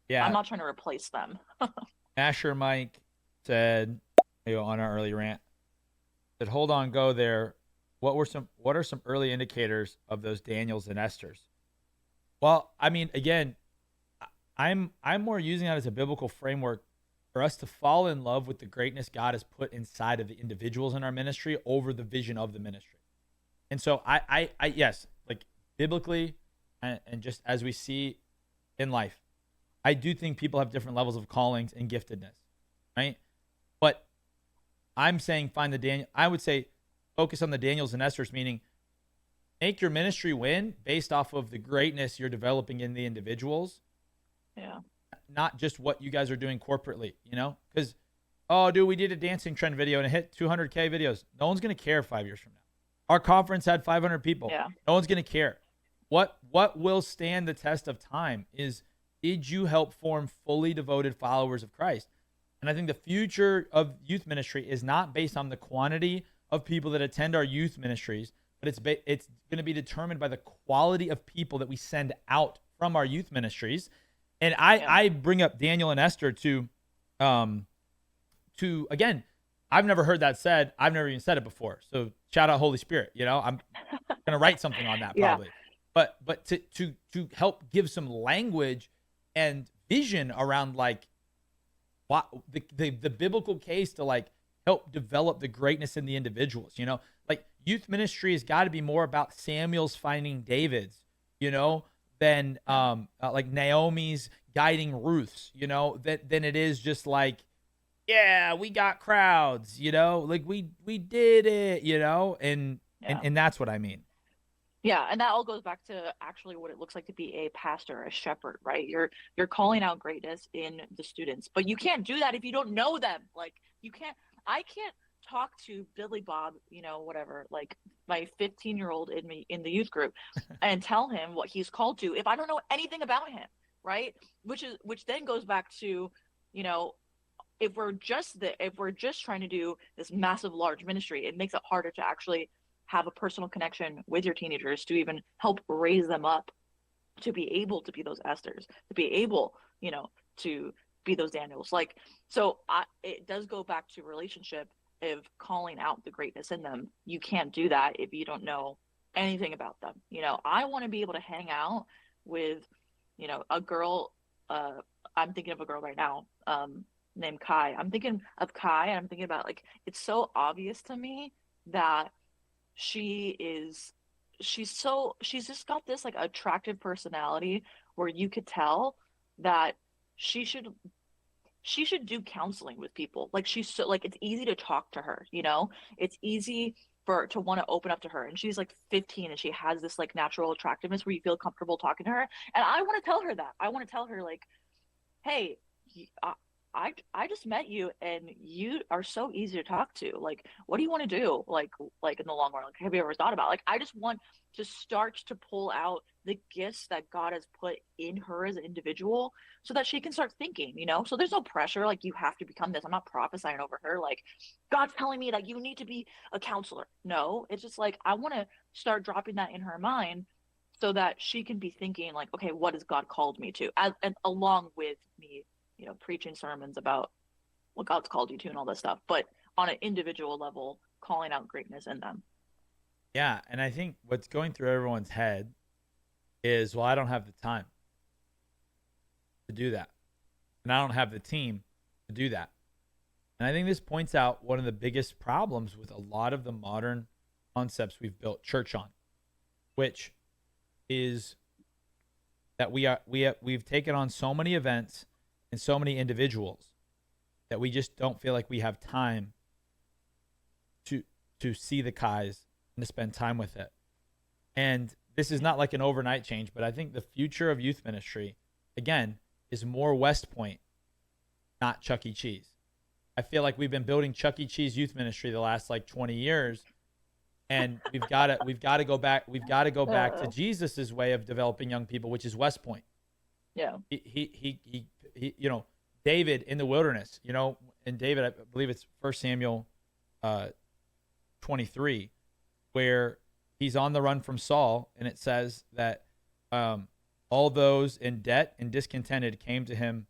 Yeah. not trying to replace them. Asher Mike said, on our early rant, said, hold on, go there. What are some early indicators of those Daniels and Esters? Well, I mean, again, I'm more using that as a biblical framework for us to fall in love with the greatness God has put inside of the individuals in our ministry over the vision of the ministry. And so I yes, like biblically and just as we see in life, I do think people have different levels of callings and giftedness, right? But I'm saying find the Daniel. I would say focus on the Daniels and Esther's, meaning make your ministry win based off of the greatness you're developing in the individuals, Yeah. not just what you guys are doing corporately, Because, oh, dude, we did a dancing trend video and it hit 200K videos. No one's going to care 5 years from now. Our conference had 500 people. Yeah. No one's going to care. What will stand the test of time is did you help form fully devoted followers of Christ? And I think the future of youth ministry is not based on the quantity of people that attend our youth ministries, but it's going to be determined by the quality of people that we send out from our youth ministries. And Yeah. I bring up Daniel and Esther um, to again, I've never heard that said. I've never even said it before. So shout out Holy Spirit. I'm gonna write something on that Yeah. probably. But to help give some language and vision around like what the biblical case to like help develop the greatness in the individuals. Like youth ministry has got to be more about Samuel's finding David's, than Yeah. like Naomi's guiding Ruth's, than it is just like, yeah, we got crowds, like we did it, Yeah. and that's what I mean. Yeah, and that all goes back to actually what it looks like to be a pastor, a shepherd, right? You're calling out greatness in the students, but you can't do that if you don't know them. Like you can't I can't talk to Billy Bob, whatever, like my 15-year-old in the youth group and tell him what he's called to if I don't know anything about him, right? Which then goes back to, you know, if we're just trying to do this massive large ministry, it makes it harder to actually have a personal connection with your teenagers to even help raise them up to be able to be those Esthers, to be able, to be those Daniels. Like, so it does go back to relationship of calling out the greatness in them. You can't do that if you don't know anything about them. I want to be able to hang out with, a girl. I'm thinking of a girl right now, named Kai. I'm thinking of Kai, and I'm thinking about like it's so obvious to me that she is she's just got this like attractive personality where you could tell that she should she should do counseling with people. Like she's so like it's easy to talk to her, it's easy for to want to open up to her, and she's like 15 and she has this like natural attractiveness where you feel comfortable talking to her. And I want to tell her that. I want to tell her like, hey, I just met you and you are so easy to talk to. Like, what do you want to do? Like in the long run, like, have you ever thought about? Like, I just want to start to pull out the gifts that God has put in her as an individual, so that she can start thinking. So there's no pressure. Like, you have to become this. I'm not prophesying over her. Like, God's telling me that you need to be a counselor. No, it's just like I want to start dropping that in her mind, so that she can be thinking like, okay, what has God called me to? And along with me, preaching sermons about what God's called you to and all this stuff, but on an individual level, calling out greatness in them. Yeah, and I think what's going through everyone's head is, well, I don't have the time to do that, and I don't have the team to do that. And I think this points out one of the biggest problems with a lot of the modern concepts we've built church on, which is that we've taken on so many events and so many individuals that we just don't feel like we have time to see the Kais and to spend time with it. And this is not like an overnight change, but I think the future of youth ministry, again, is more West Point, not Chuck E. Cheese. I feel like we've been building Chuck E. Cheese youth ministry the last like 20 years, and we've got to go back. We've got to go back to Uh, Jesus's way of developing young people, which is West Point. yeah. He David in the wilderness, and David, I believe it's 1 Samuel 23, where he's on the run from Saul, and it says that all those in debt and discontented came to him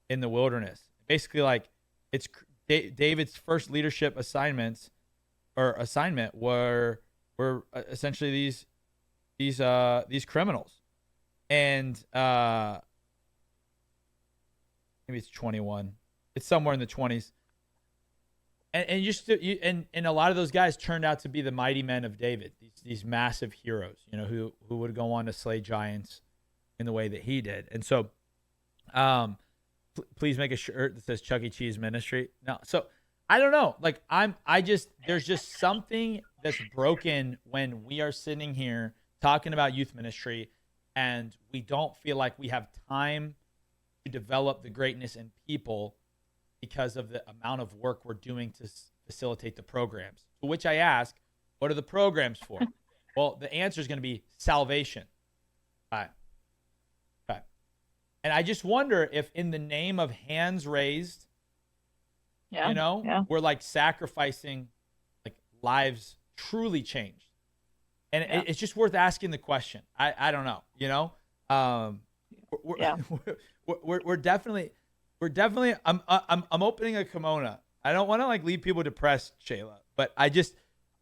in the wilderness. Basically, like it's David's first leadership assignment were essentially these criminals, and maybe it's 21. It's somewhere in the 20s. And and a lot of those guys turned out to be the mighty men of David, these massive heroes, who would go on to slay giants in the way that he did. And so, please make a shirt that says Chuck E. Cheese Ministry. No, so I don't know. Like there's just something that's broken when we are sitting here talking about youth ministry, and we don't feel like we have time to develop the greatness in people because of the amount of work we're doing to facilitate the programs. To which I ask, what are the programs for? Well, the answer is going to be salvation. All right. Okay. And I just wonder if in the name of hands raised, Yeah. Yeah. we're like sacrificing like lives truly changed. And Yeah. it's just worth asking the question. I don't know, we're, Yeah. we're definitely, I'm opening a kimono. I don't want to like leave people depressed, Shayla, but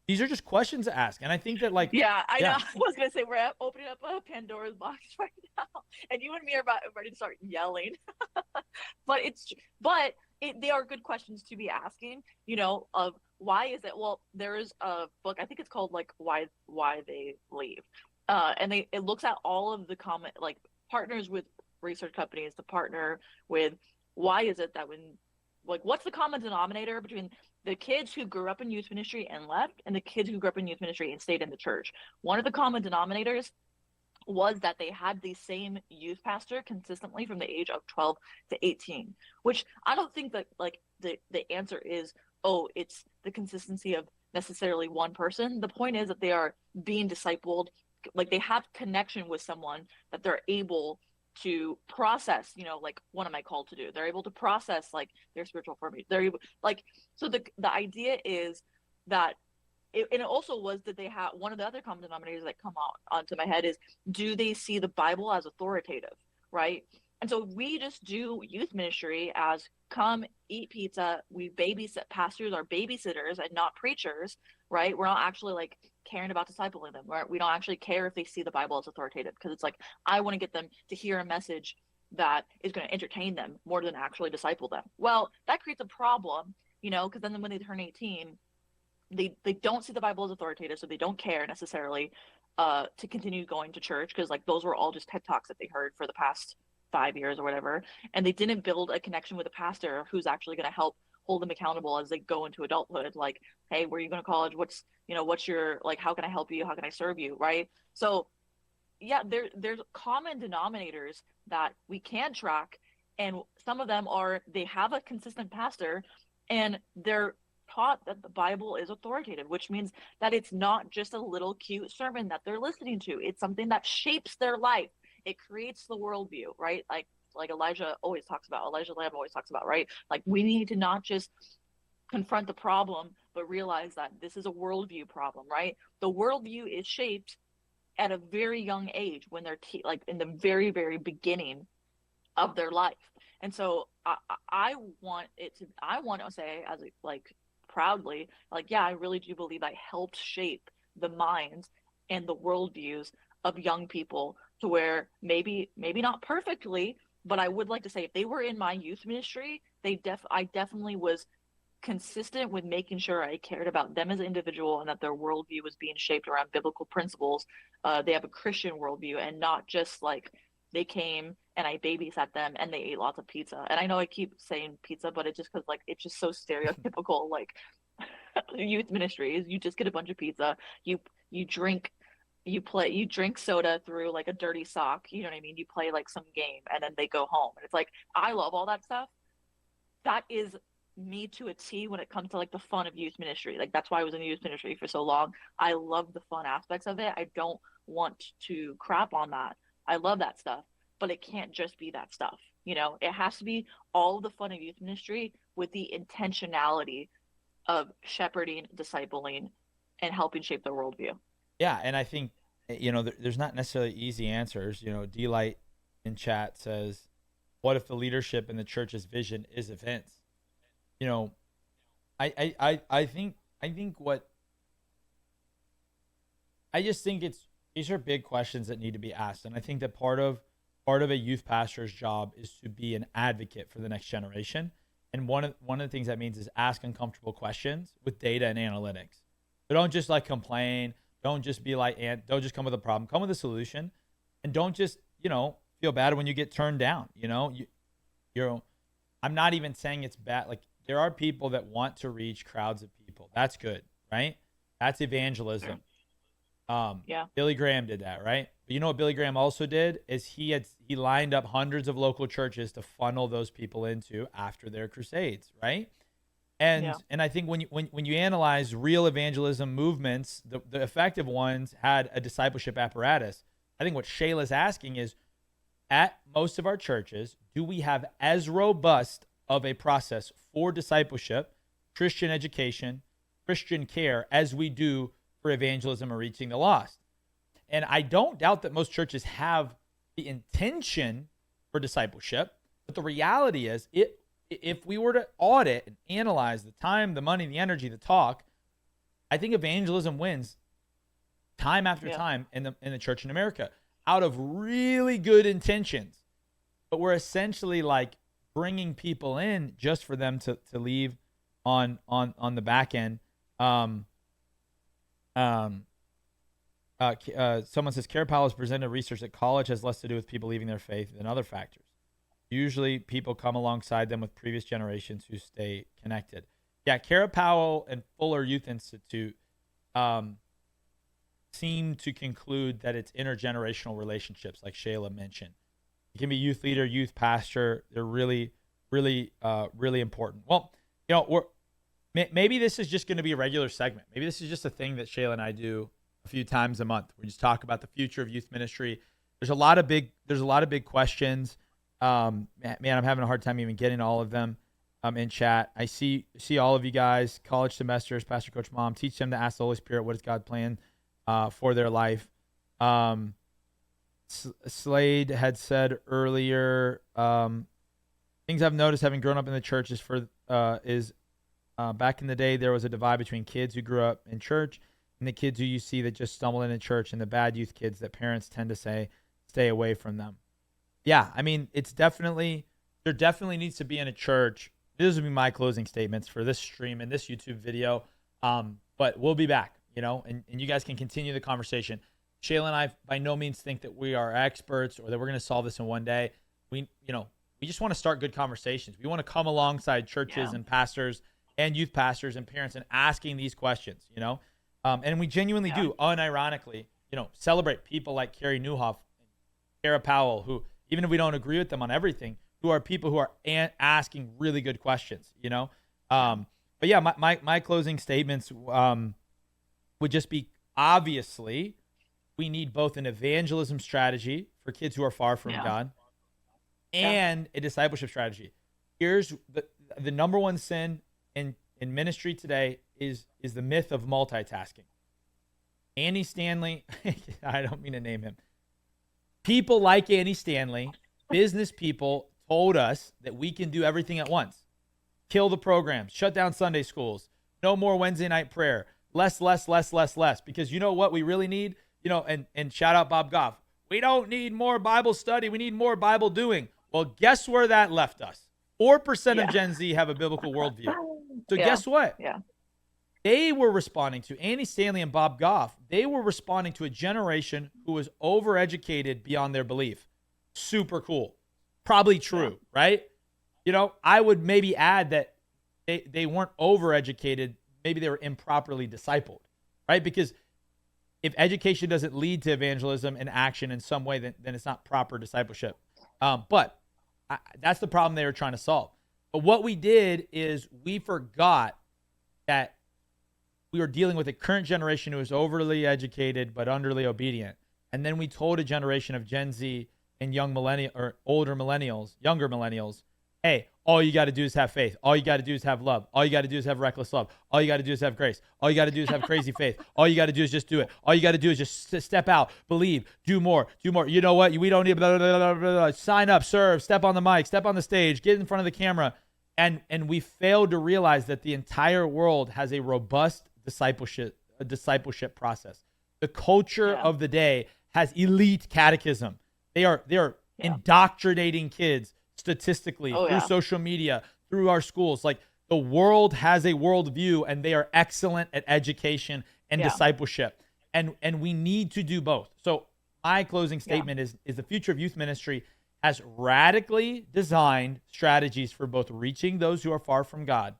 these are just questions to ask. And I think that like, Yeah, I know. yeah, I was gonna say opening up a Pandora's box right now, and you and me are about ready to start yelling. but it's but they are good questions to be asking. Of why is it? Well, there is a book. I think it's called like why they leave, and it looks at all of the common like partners with research companies to partner with why is it that when like what's the common denominator between the kids who grew up in youth ministry and left and the kids who grew up in youth ministry and stayed in the church. One of the common denominators was that they had the same youth pastor consistently from the age of 12 to 18, which I don't think that like the answer is, oh, it's the consistency of necessarily one person. The point is that they are being discipled, like they have connection with someone that they're able to process, like what am I called to do? They're able to process like their spiritual formation. They're able like so the idea is that and it also was that they have one of the other common denominators that come out onto my head is do they see the Bible as authoritative, right? And so we just do youth ministry as come eat pizza. We babysit pastors are babysitters and not preachers, right? We're not actually like caring about discipling them. Right? We don't actually care if they see the Bible as authoritative because it's like I want to get them to hear a message that is going to entertain them more than actually disciple them. Well, that creates a problem, because then when they turn 18, they don't see the Bible as authoritative, so they don't care necessarily to continue going to church because like those were all just TED Talks that they heard for the past 5 years or whatever, and they didn't build a connection with a pastor who's actually going to help hold them accountable as they go into adulthood. Like, hey, where are you going to college? What's your like? How can I help you? How can I serve you? Right? So yeah, there's common denominators that we can track, and some of them are they have a consistent pastor, and they're taught that the Bible is authoritative, which means that it's not just a little cute sermon that they're listening to. It's something that shapes their life. It creates the worldview, right? Like Elijah Lamb always talks about, right? Like we need to not just confront the problem, but realize that this is a worldview problem, right? The worldview is shaped at a very young age when they're like in the very, very beginning of their life. And so I I want to say as like proudly, like, yeah, I really do believe I helped shape the minds and the worldviews of young people to where maybe not perfectly, but I would like to say if they were in my youth ministry, I definitely was consistent with making sure I cared about them as an individual and that their worldview was being shaped around biblical principles. They have a Christian worldview and not just like they came and I babysat them and they ate lots of pizza. And I know I keep saying pizza, but it's just because like it's just so stereotypical. Like youth ministries, you just get a bunch of pizza, you drink. You drink soda through like a dirty sock, you know what I mean? You play like some game and then they go home. And it's like, I love all that stuff. That is me to a T when it comes to like the fun of youth ministry. Like that's why I was in youth ministry for so long. I love the fun aspects of it. I don't want to crap on that. I love that stuff, but it can't just be that stuff. It has to be all the fun of youth ministry with the intentionality of shepherding, discipling, and helping shape their worldview. yeah. And I think, there's not necessarily easy answers. D-Light in chat says, what if the leadership in the church's vision is events? you know, I think what I just think it's these are big questions that need to be asked, and I think that part of a youth pastor's job is to be an advocate for the next generation. And one of the things that means is ask uncomfortable questions with data and analytics. So don't just like complain. Don't just be like, and don't just come with a problem. Come with a solution, and don't just feel bad when you get turned down. You're I'm not even saying it's bad. Like there are people that want to reach crowds of people. That's good, right? That's evangelism. Yeah. Billy Graham did that, right? But you know what Billy Graham also did is he lined up hundreds of local churches to funnel those people into after their crusades, right? And Yeah. and I think when you analyze real evangelism movements, the effective ones had a discipleship apparatus. I think what Shayla's asking is at most of our churches, do we have as robust of a process for discipleship, Christian education, Christian care as we do for evangelism or reaching the lost? And I don't doubt that most churches have the intention for discipleship, but the reality is, if we were to audit and analyze the time, the money, the energy, the talk, I think evangelism wins time after time in the church in America out of really good intentions. But we're essentially like bringing people in just for them to leave on the back end. Someone says Cara Powell has presented research that college has less to do with people leaving their faith than other factors. Usually people come alongside them with previous generations who stay connected. Yeah, Cara Powell and Fuller Youth Institute seem to conclude that it's intergenerational relationships, like Shayla mentioned. It can be youth leader, youth pastor. They're really, really, really important. Well, maybe this is just going to be a regular segment. Maybe this is just a thing that Shayla and I do a few times a month. We just talk about the future of youth ministry. There's a lot of big questions. Man, I'm having a hard time even getting all of them in chat. I see all of you guys, college semesters, pastor, coach, mom, teach them to ask the Holy Spirit, what is God plan for their life? Slade had said earlier, things I've noticed having grown up in the church is back in the day, there was a divide between kids who grew up in church and the kids who you see that just stumble into church, and the bad youth kids that parents tend to say, stay away from them. Yeah, I mean, there definitely needs to be in a church. These would be my closing statements for this stream and this YouTube video. But we'll be back, and you guys can continue the conversation. Shayla and I by no means think that we are experts or that we're going to solve this in one day. We just want to start good conversations. We want to come alongside churches and pastors and youth pastors and parents and asking these questions, and we genuinely do, unironically, celebrate people like Carrie Newhoff, Cara Powell, who, even if we don't agree with them on everything, who are people who are asking really good questions, But yeah, my closing statements would just be, obviously, we need both an evangelism strategy for kids who are far from God and a discipleship strategy. Here's the number one sin in ministry today is the myth of multitasking. Andy Stanley, I don't mean to name him. People like Andy Stanley, business people, told us that we can do everything at once. Kill the programs, shut down Sunday schools, no more Wednesday night prayer, less. Because you know what we really need? And shout out Bob Goff. We don't need more Bible study. We need more Bible doing. Well, guess where that left us? 4% of Gen Z have a biblical worldview. So guess what? Yeah. They were responding to Andy Stanley and Bob Goff. They were responding to a generation who was overeducated beyond their belief. Super cool. Probably true, right? I would maybe add that they weren't overeducated. Maybe they were improperly discipled, right? Because if education doesn't lead to evangelism and action in some way, then it's not proper discipleship. But that's the problem they were trying to solve. But what we did is we forgot that we were dealing with a current generation who is overly educated but underly obedient. And then we told a generation of Gen Z and younger millennials, hey, all you got to do is have faith. All you got to do is have love. All you got to do is have reckless love. All you got to do is have grace. All you got to do is have crazy faith. All you got to do is just do it. All you got to do is just step out, believe, do more. You know what? We don't need blah, blah, blah, blah, blah. Sign up, serve, step on the mic, step on the stage, get in front of the camera. And we failed to realize that the entire world has a robust discipleship process. The culture of the day has elite catechism. They are indoctrinating kids statistically through social media, through our schools. Like, the world has a worldview, and they are excellent at education and discipleship. And we need to do both. So my closing statement is the future of youth ministry has radically designed strategies for both reaching those who are far from God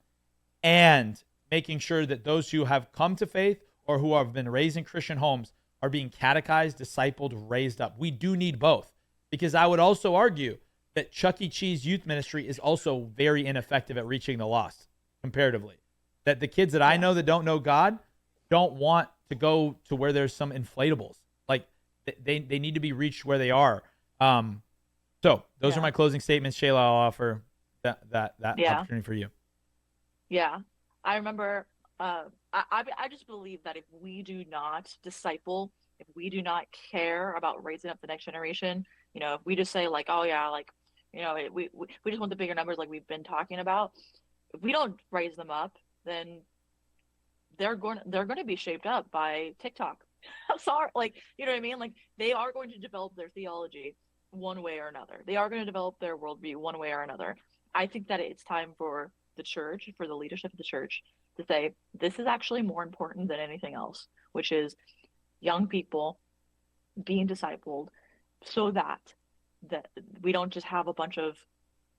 and making sure that those who have come to faith or who have been raised in Christian homes are being catechized, discipled, raised up. We do need both, because I would also argue that Chuck E. Cheese youth ministry is also very ineffective at reaching the lost comparatively. That the kids that I know that don't know God don't want to go to where there's some inflatables. Like, they need to be reached where they are. So those are Yeah. my closing statements. Shayla, I'll offer that Yeah. opportunity for you. Yeah. I remember I just believe that if we do not disciple, if we do not care about raising up the next generation, if we just say like, oh yeah, like, we just want the bigger numbers like we've been talking about. If we don't raise them up, then they're going to be shaped up by TikTok. I'm sorry, like, you know what I mean? Like, they are going to develop their theology one way or another. They are going to develop their worldview one way or another. I think that it's time for the church, for the leadership of the church, to say this is actually more important than anything else, which is young people being discipled, so that we don't just have a bunch of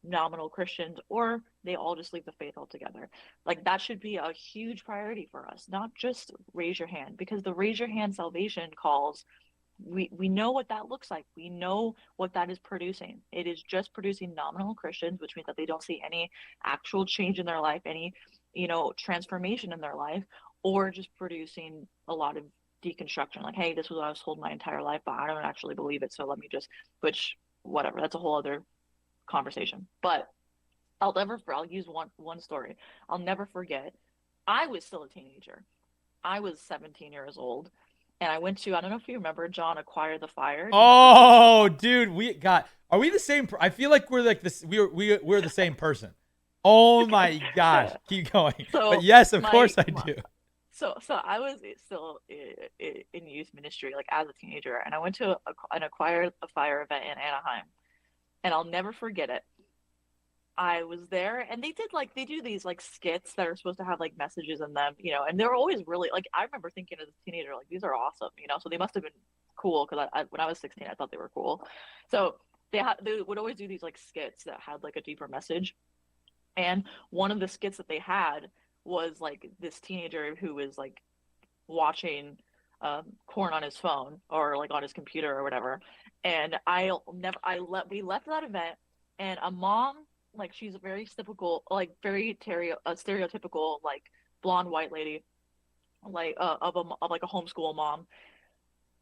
nominal Christians or they all just leave the faith altogether. Like, that should be a huge priority for us, not just raise your hand, because the raise your hand salvation calls, we know what that looks like. We know what that is producing. It is just producing nominal Christians, which means that they don't see any actual change in their life, any, transformation in their life, or just producing a lot of deconstruction. Like, hey, this was what I was told my entire life, but I don't actually believe it. So let me just, which, whatever. That's a whole other conversation. But I'll use one story. I'll never forget. I was still a teenager. I was 17 years old, and I went to, I don't know if you remember, John, Acquire the Fire. Do you remember his Oh, dude, we got. Are we the same? I feel like we're like this. We're the same person. Oh Okay. my gosh, keep going. But So yes, of my course I my do. so I was still in youth ministry, like as a teenager, and I went to an Acquire the Fire event in Anaheim, and I'll never forget it. I was there, and they do these like skits that are supposed to have like messages in them, and they're always really like, I remember thinking as a teenager, like, these are awesome, so they must have been cool, because when I was 16 I thought they were cool. So they would always do these like skits that had like a deeper message, and one of the skits that they had was like this teenager who was like watching corn on his phone or like on his computer or whatever. And we left that event, and a mom, like, she's a very typical, like very stereotypical, like, blonde white lady, like, of like a homeschool mom.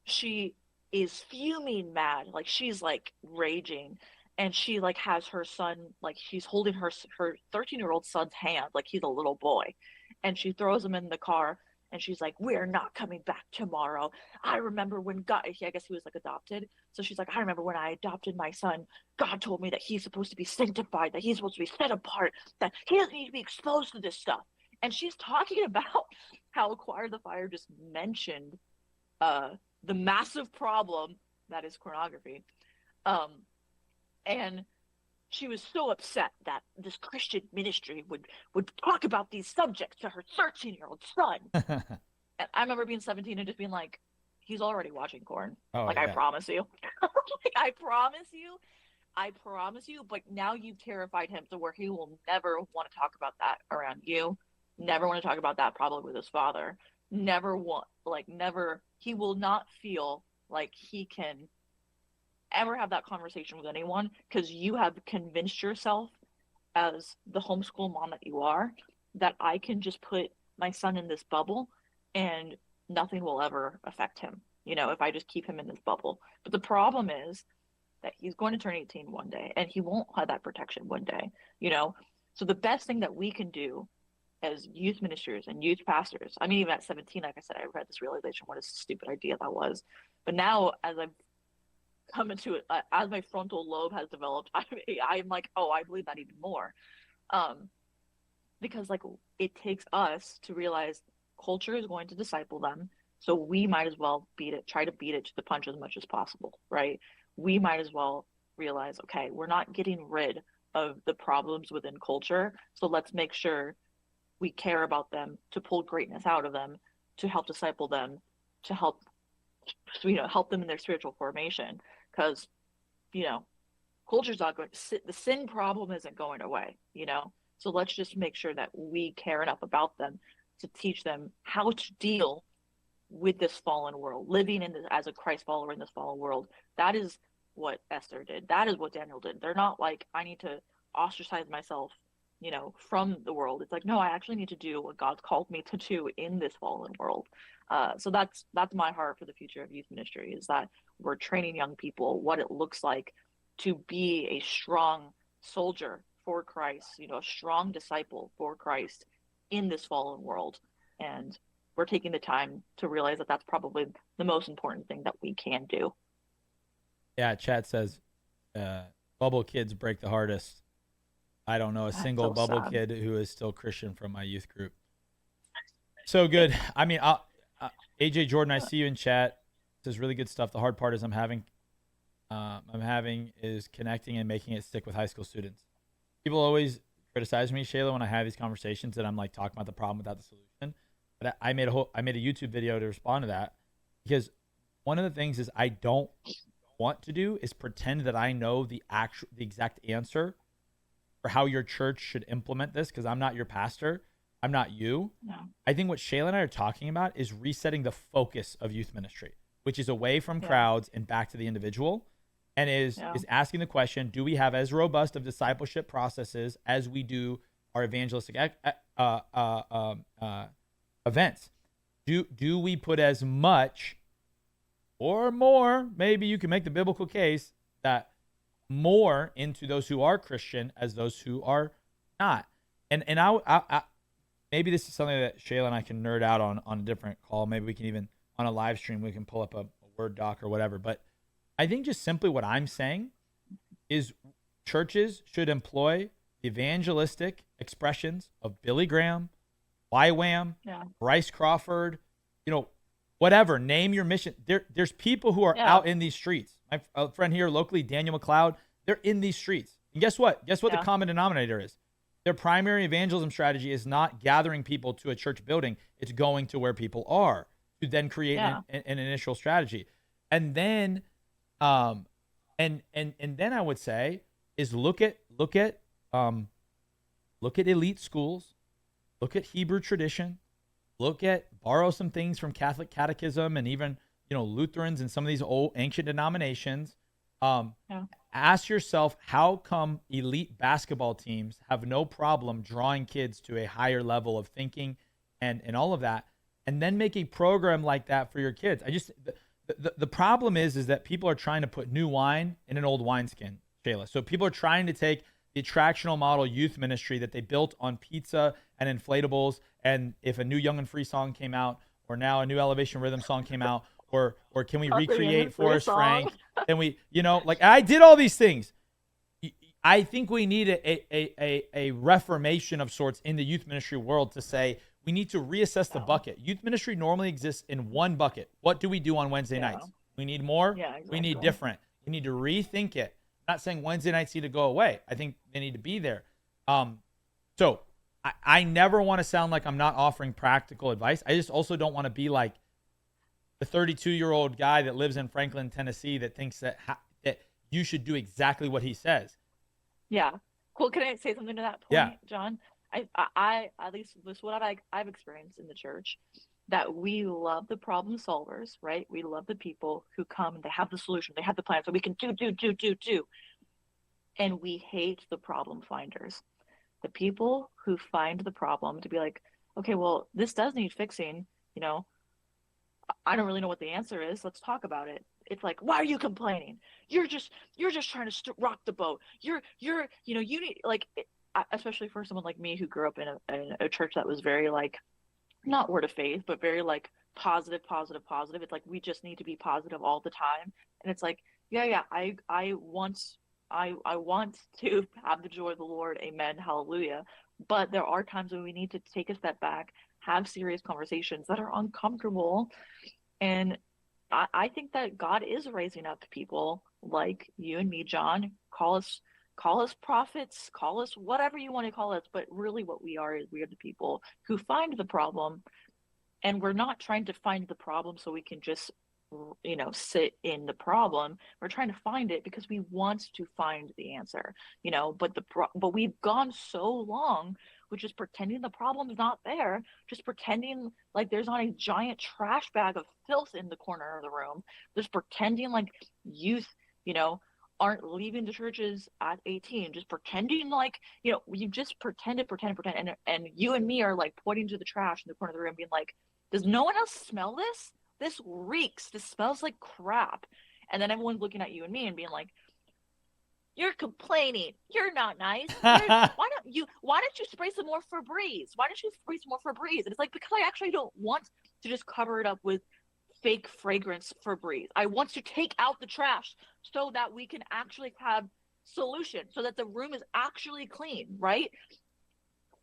She is fuming mad, like she's like raging, and she like has her son, like she's holding her 13-year-old son's hand like he's a little boy, and she throws him in the car, and she's like, we're not coming back tomorrow. I remember when God, I guess he was like adopted, so she's like, I remember when I adopted my son, God told me that he's supposed to be sanctified, that he's supposed to be set apart, that he doesn't need to be exposed to this stuff. And she's talking about how Acquire the Fire just mentioned uh, the massive problem that is pornography. Um, and she was so upset that this Christian ministry would talk about these subjects to her 13-year-old son. And I remember being 17 and just being like, he's already watching porn. Oh Like, I yeah. promise you. Like, I promise you. But now you've terrified him to where he will never want to talk about that around you. Never want to talk about that probably with his father. Never, he will not feel like he can ever have that conversation with anyone, because you have convinced yourself, as the homeschool mom that you are, that I can just put my son in this bubble and nothing will ever affect him, if I just keep him in this bubble. But the problem is that he's going to turn 18 one day, and he won't have that protection one day, you know? So the best thing that we can do as youth ministers and youth pastors, I mean, even at 17, like I said, I had this realization what a stupid idea that was. But now, as I've come into it, as my frontal lobe has developed, I'm like, oh, I believe that even more. Um, because, like, it takes us to realize culture is going to disciple them, so we might as well try to beat it to the punch as much as possible, right? We might as well realize, okay, we're not getting rid of the problems within culture, so let's make sure we care about them, to pull greatness out of them, to help disciple them, to help them in their spiritual formation. Because, you know culture's not going to, the sin problem isn't going away, so let's just make sure that we care enough about them to teach them how to deal with this fallen world, living as a Christ follower in this fallen world. That is what Esther did. That is what Daniel did. They're not like, I need to ostracize myself, from the world. It's like, no, I actually need to do what God's called me to do in this fallen world. So that's my heart for the future of youth ministry, is that we're training young people what it looks like to be a strong soldier for Christ, a strong disciple for Christ in this fallen world. And we're taking the time to realize that that's probably the most important thing that we can do. Yeah, chat says bubble kids break the hardest. I don't know a That's single so bubble sad. kid who is still Christian from my youth group. So good. I mean, AJ Jordan, I see you in chat. This is really good stuff. The hard part is I'm having is connecting and making it stick with high school students. People always criticize me, Shayla, when I have these conversations that I'm like talking about the problem without the solution. But I made a YouTube video to respond to that because one of the things is I don't want to do is pretend that I know the exact answer for how your church should implement this because I'm not your pastor. I'm not you. No. I think what Shayla and I are talking about is resetting the focus of youth ministry, which is away from Yeah. crowds and back to the individual, and is Yeah. is asking the question: do we have as robust of discipleship processes as we do our evangelistic events? Do we put as much or more? Maybe you can make the biblical case that more into those who are Christian as those who are not. And I maybe this is something that Shayla and I can nerd out on a different call. Maybe we can even on a live stream we can pull up a Word doc or whatever. But I think just simply what I'm saying is churches should employ the evangelistic expressions of Billy Graham, YWAM, Yeah. Bryce Crawford, whatever. Name your mission. There's people who are Yeah. out in these streets. My friend here locally, Daniel McLeod, they're in these streets. And guess what? Guess what the Yeah. common denominator is? Their primary evangelism strategy is not gathering people to a church building. It's going to where people are to then create Yeah. an initial strategy. And then and then I would say is look at elite schools, look at Hebrew tradition, borrow some things from Catholic catechism and even Lutherans and some of these old ancient denominations. Yeah. Ask yourself, how come elite basketball teams have no problem drawing kids to a higher level of thinking and all of that, and then make a program like that for your kids? The problem is that people are trying to put new wine in an old wineskin, Shayla. So people are trying to take the attractional model youth ministry that they built on pizza and inflatables, and if a new Young and Free song came out, or now a new Elevation Rhythm song came out, or can we Talk recreate for a Forrest song. Frank? Then we, like I did all these things. I think we need a reformation of sorts in the youth ministry world to say we need to reassess the Yeah. bucket. Youth ministry normally exists in one bucket. What do we do on Wednesday Yeah. nights? We need more. Yeah. We need Exactly. different. We need to rethink it. I'm not saying Wednesday nights need to go away. I think they need to be there. So I never want to sound like I'm not offering practical advice. I just also don't want to be like the 32-year-old guy that lives in Franklin, Tennessee, that thinks that you should do exactly what he says. Yeah. Cool. Can I say something to that point, Yeah. John? I at least this is what I've experienced in the church, that we love the problem solvers, right? We love the people who come and they have the solution, they have the plan, so we can do. And we hate the problem finders. The people who find the problem to be like, okay, well, this does need fixing, I don't really know what the answer is. Let's talk about it. It's like, why are you complaining? You're just trying to rock the boat. You need especially for someone like me who grew up in a church that was very like not word of faith, but very like positive, positive, positive. It's like we just need to be positive all the time. And it's like, yeah, I want to have the joy of the Lord. Amen. Hallelujah. But there are times when we need to take a step back, have serious conversations that are uncomfortable. And I think that God is raising up people like you and me, John. Call us prophets, call us whatever you want to call us, but really what we are is we are the people who find the problem, and we're not trying to find the problem so we can just sit in the problem. We're trying to find it because we want to find the answer, but we've gone so long with just pretending the problem's not there, just pretending like there's not a giant trash bag of filth in the corner of the room, just pretending like youth you know aren't leaving the churches at 18, just pretending like you just pretend, and you and me are like pointing to the trash in the corner of the room being like, does no one else smell this? This reeks. This smells like crap. And then everyone's looking at you and me and being like, You're complaining. You're not nice. Why don't you spray some more Febreze? Why don't you spray some more Febreze? And it's like, because I actually don't want to just cover it up with fake fragrance Febreze. I want to take out the trash so that we can actually have solution, so that the room is actually clean, right?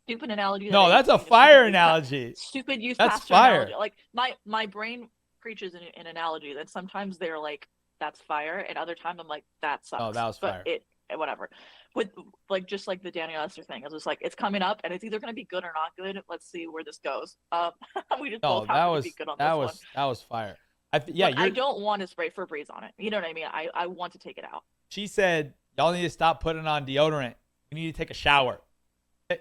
Stupid analogy that I No, use, that's a you know, stupid fire youth analogy. stupid youth That's pastor analogy. fire. Like my brain preaches an analogy that sometimes they're like, that's fire, and other times I'm like, that Oh, sucks. that was But fire. it whatever. With like, just like the Daniel Esther thing, I was just like, it's coming up and it's either gonna be good or not good. Let's see where this goes. We just both No, happen to be good on this one. that was fire. Yeah, But I you're. don't want to spray Febreze on it. You know what I mean? I want to take it out. She said, y'all need to stop putting on deodorant. You need to take a shower.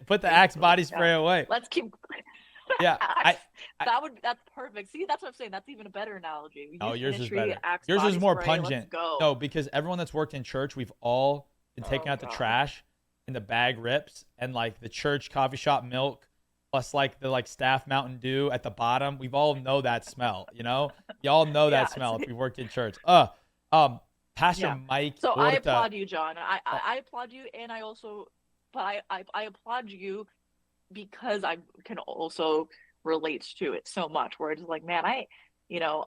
Put the Axe Basically, body yeah. spray away. Let's keep. Yeah, I That's perfect. See, that's what I'm saying. That's even a better analogy. oh, Youth yours is ministry, better. Axe Yours is body more spray. Let's pungent. go. No, because everyone that's worked in church, we've all been taking Oh out the God. trash and the bag rips and like the church coffee shop milk plus like the like staff Mountain Dew at the bottom. We've all know that smell, you know? Y'all know that Yeah. smell if you've worked in church. Pastor Yeah. Mike So I Orta. applaud you, John. uh, I applaud you, and I also, but I applaud you because I can also relate to it so much. Where it's like, man, you know,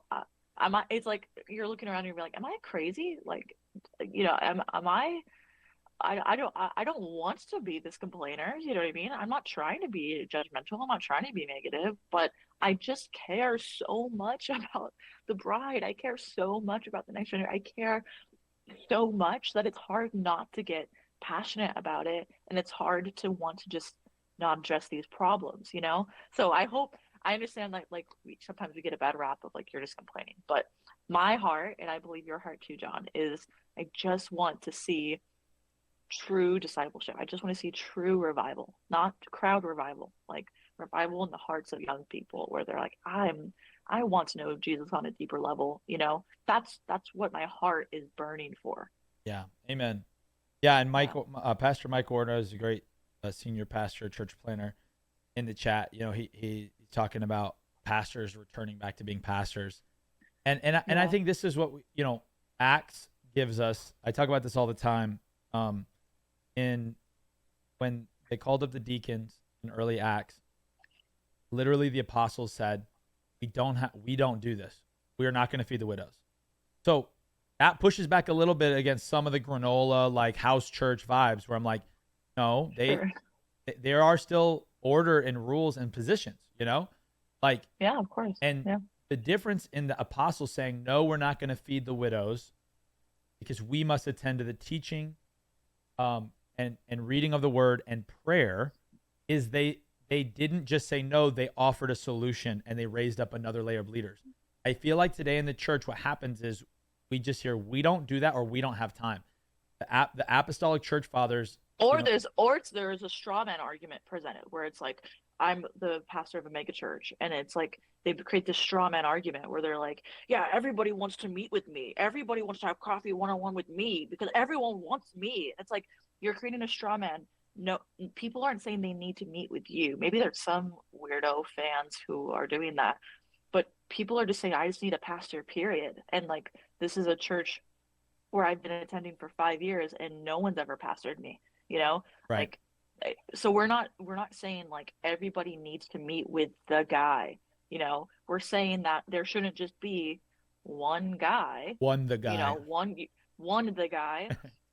it's like you're looking around and you're like, am I crazy? Like, you know, am I? I don't want to be this complainer. You know what I mean? I'm not trying to be judgmental. I'm not trying to be negative, but I just care so much about the bride. I care so much about the next generation. I care so much that it's hard not to get passionate about it, and it's hard to want to just not address these problems, you know? So I understand that, like, sometimes we get a bad rap of like, you're just complaining, but my heart, and I believe your heart too, John, is I just want to see true discipleship. I just want to see true revival, not crowd revival, like revival in the hearts of young people where they're like, I want to know Jesus on a deeper level, you know? That's what my heart is burning for. yeah, amen. Yeah, and Yeah. Pastor Mike Orta is a great senior pastor, church planner in the chat. You know, he's talking about pastors returning back to being pastors. And I Yeah. think this is what you know, Acts gives us. I talk about this all the time. In when they called up the deacons in early Acts, literally the apostles said, we don't do this. We are not going to feed the widows. So that pushes back a little bit against some of the granola like house church vibes where I'm like, no, Sure. there are still order and rules and positions, you know? Like, Yeah, of course. and Yeah. the difference in the apostles saying, no, we're not going to feed the widows because we must attend to the teaching and reading of the word and prayer is they didn't just say no, they offered a solution and they raised up another layer of leaders. I feel like today in the church, what happens is we just hear we don't do that or we don't have time. The apostolic church fathers, you Or know, there's a straw man argument presented where it's like, I'm the pastor of a mega church, and it's like they create this straw man argument where they're like, yeah, everybody wants to meet with me, everybody wants to have coffee one on one with me because everyone wants me. It's like you're creating a straw man. No, people aren't saying they need to meet with you. Maybe there's some weirdo fans who are doing that, but people are just saying, I just need a pastor, period. And like, this is a church where I've been attending for 5 years and no one's ever pastored me, you know? right? Like, so we're not saying like everybody needs to meet with the guy, you know? We're saying that there shouldn't just be one guy, One the you know, guy. one the guy.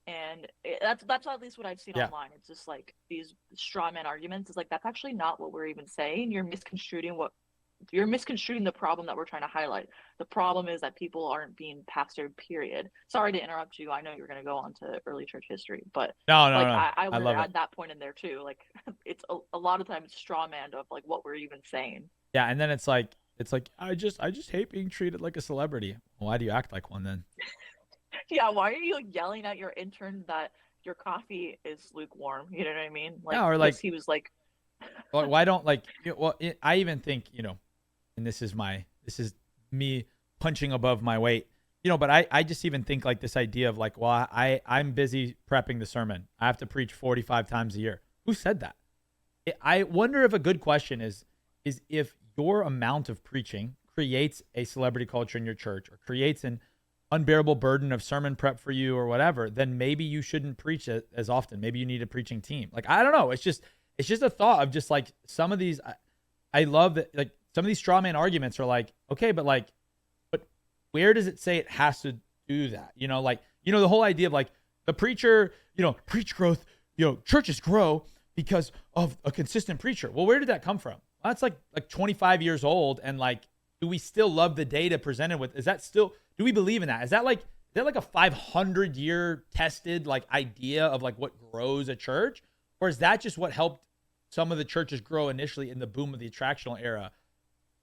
And that's at least what I've seen Yeah, online. It's just like these straw man arguments. It's like that's actually not what we're even saying. You're misconstruing the problem that we're trying to highlight. The problem is that people aren't being pastored, period. Sorry to interrupt you. I know you're going to go on to early church history, but no, no, like no. I I wanted to love it. add that point in there too. Like it's a lot of times straw man of like what we're even saying. Yeah, and then it's like I just hate being treated like a celebrity. Why do you act like one then? Yeah, why are you yelling at your intern that your coffee is lukewarm? You know what I mean? Like Yeah, or because like he was like, why don't like I even think and this is me punching above my weight. But I just even think like this idea of like, well, I'm busy prepping the sermon. I have to preach 45 times a year. Who said that? I wonder if a good question is if your amount of preaching creates a celebrity culture in your church or creates an unbearable burden of sermon prep for you or whatever, then maybe you shouldn't preach it as often. Maybe you need a preaching team. Like, I don't know. It's just a thought of just like some of these. I love that. Like some of these straw man arguments are like, okay, but where does it say it has to do that? Like, the whole idea of like the preacher, preach growth, churches grow because of a consistent preacher. Well, where did that come from? Well, that's like 25 years old. And like, do we still love the data presented with? Is that still, do we believe in that? Is that like a 500-year tested like idea of like what grows a church? Or is that just what helped some of the churches grow initially in the boom of the attractional era?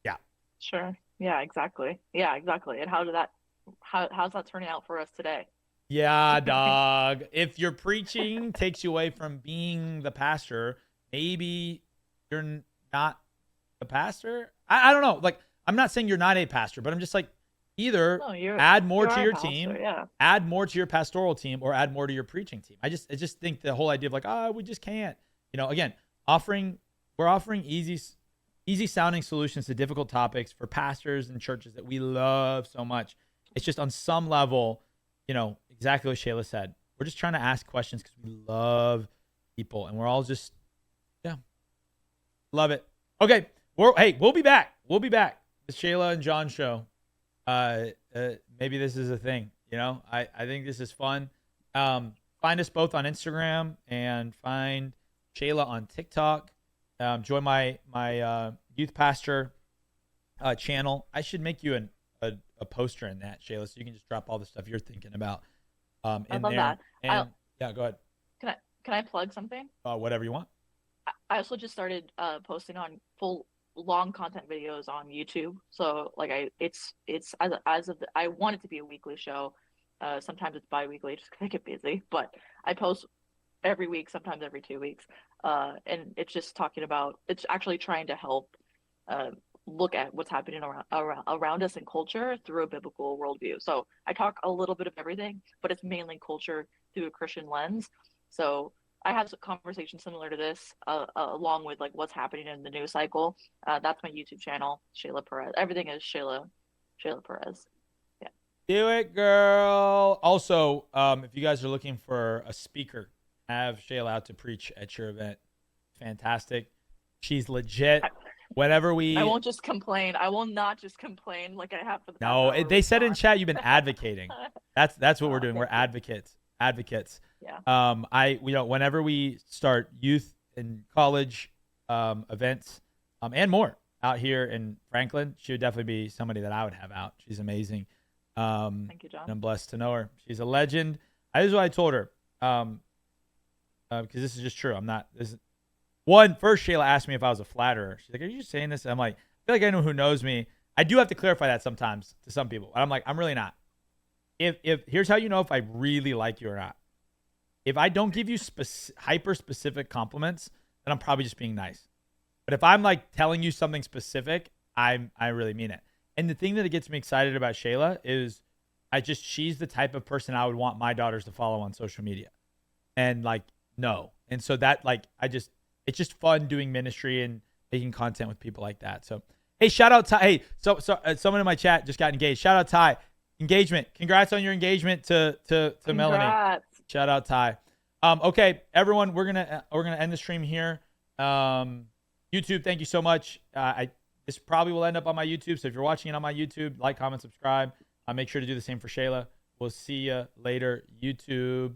Yeah. Sure. Yeah, exactly. Yeah, exactly. And how's that turning out for us today? Yeah, dog. If your preaching takes you away from being the pastor, maybe you're not the pastor. I don't know. Like, I'm not saying you're not a pastor, but I'm just like, either No, you add more you to are a your pastor, team, yeah. add more to your pastoral team, or add more to your preaching team. I just think the whole idea of like, we just can't. Again, we're offering easy sounding solutions to difficult topics for pastors and churches that we love so much. It's just on some level, exactly what Shayla said. We're just trying to ask questions because we love people, and we're all just, yeah, love it. Okay, we'll be back. We'll be back. The Shayla and John show. Maybe this is a thing. I think this is fun. Find us both on Instagram and find Shayla on TikTok. Join my youth pastor channel. I should make you a poster in that, Shayla, so you can just drop all the stuff you're thinking about I in love there. that. I And yeah, go ahead. can I plug something? Whatever you want. I also just started posting on full long content videos on YouTube. So like it's as of I want it to be a weekly show. Sometimes it's bi-weekly just 'cause I get busy, but I post every week, sometimes every 2 weeks. And it's just talking about it's actually trying to help uh, look at what's happening around us in culture through a biblical worldview. So I talk a little bit of everything, but it's mainly culture through a Christian lens. So I have a conversation similar to this, along with like what's happening in the news cycle. That's my YouTube channel, Shayla Perez. Everything is Shayla Perez. Yeah. Do it, girl. Also, if you guys are looking for a speaker, have Shayla out to preach at your event. Fantastic. She's legit. I, Whenever I we won't just complain. I will not just complain like I have for the past No, hour they with said in John. chat you've been advocating. That's what we're doing. We're Thank you. advocates. Advocates. Yeah. Whenever we start youth and college events and more out here in Franklin, she would definitely be somebody that I would have out. She's amazing. Thank you, And John. I'm blessed to know her. She's a legend. This is what I told her. Because this is just true. I'm not this first Shayla asked me if I was a flatterer. She's like, "Are you just saying this?" I'm like, I feel like anyone who knows me, I do have to clarify that sometimes to some people. And I'm like, I'm really not. If here's how you know if I really like you or not. If I don't give you hyper specific compliments, then I'm probably just being nice. But if I'm like telling you something specific, I really mean it. And the thing that gets me excited about Shayla is she's the type of person I would want my daughters to follow on social media. And like, no. And so that like, it's just fun doing ministry and making content with people like that. So, hey, shout out Ty. Hey, so someone in my chat just got engaged. Shout out Ty. Engagement. Congrats on your engagement to Melanie. Congrats. Shout out Ty. Okay, everyone, we're gonna end the stream here. YouTube, thank you so much. This probably will end up on my YouTube. So if you're watching it on my YouTube, like, comment, subscribe. Make sure to do the same for Shayla. We'll see you later, YouTube.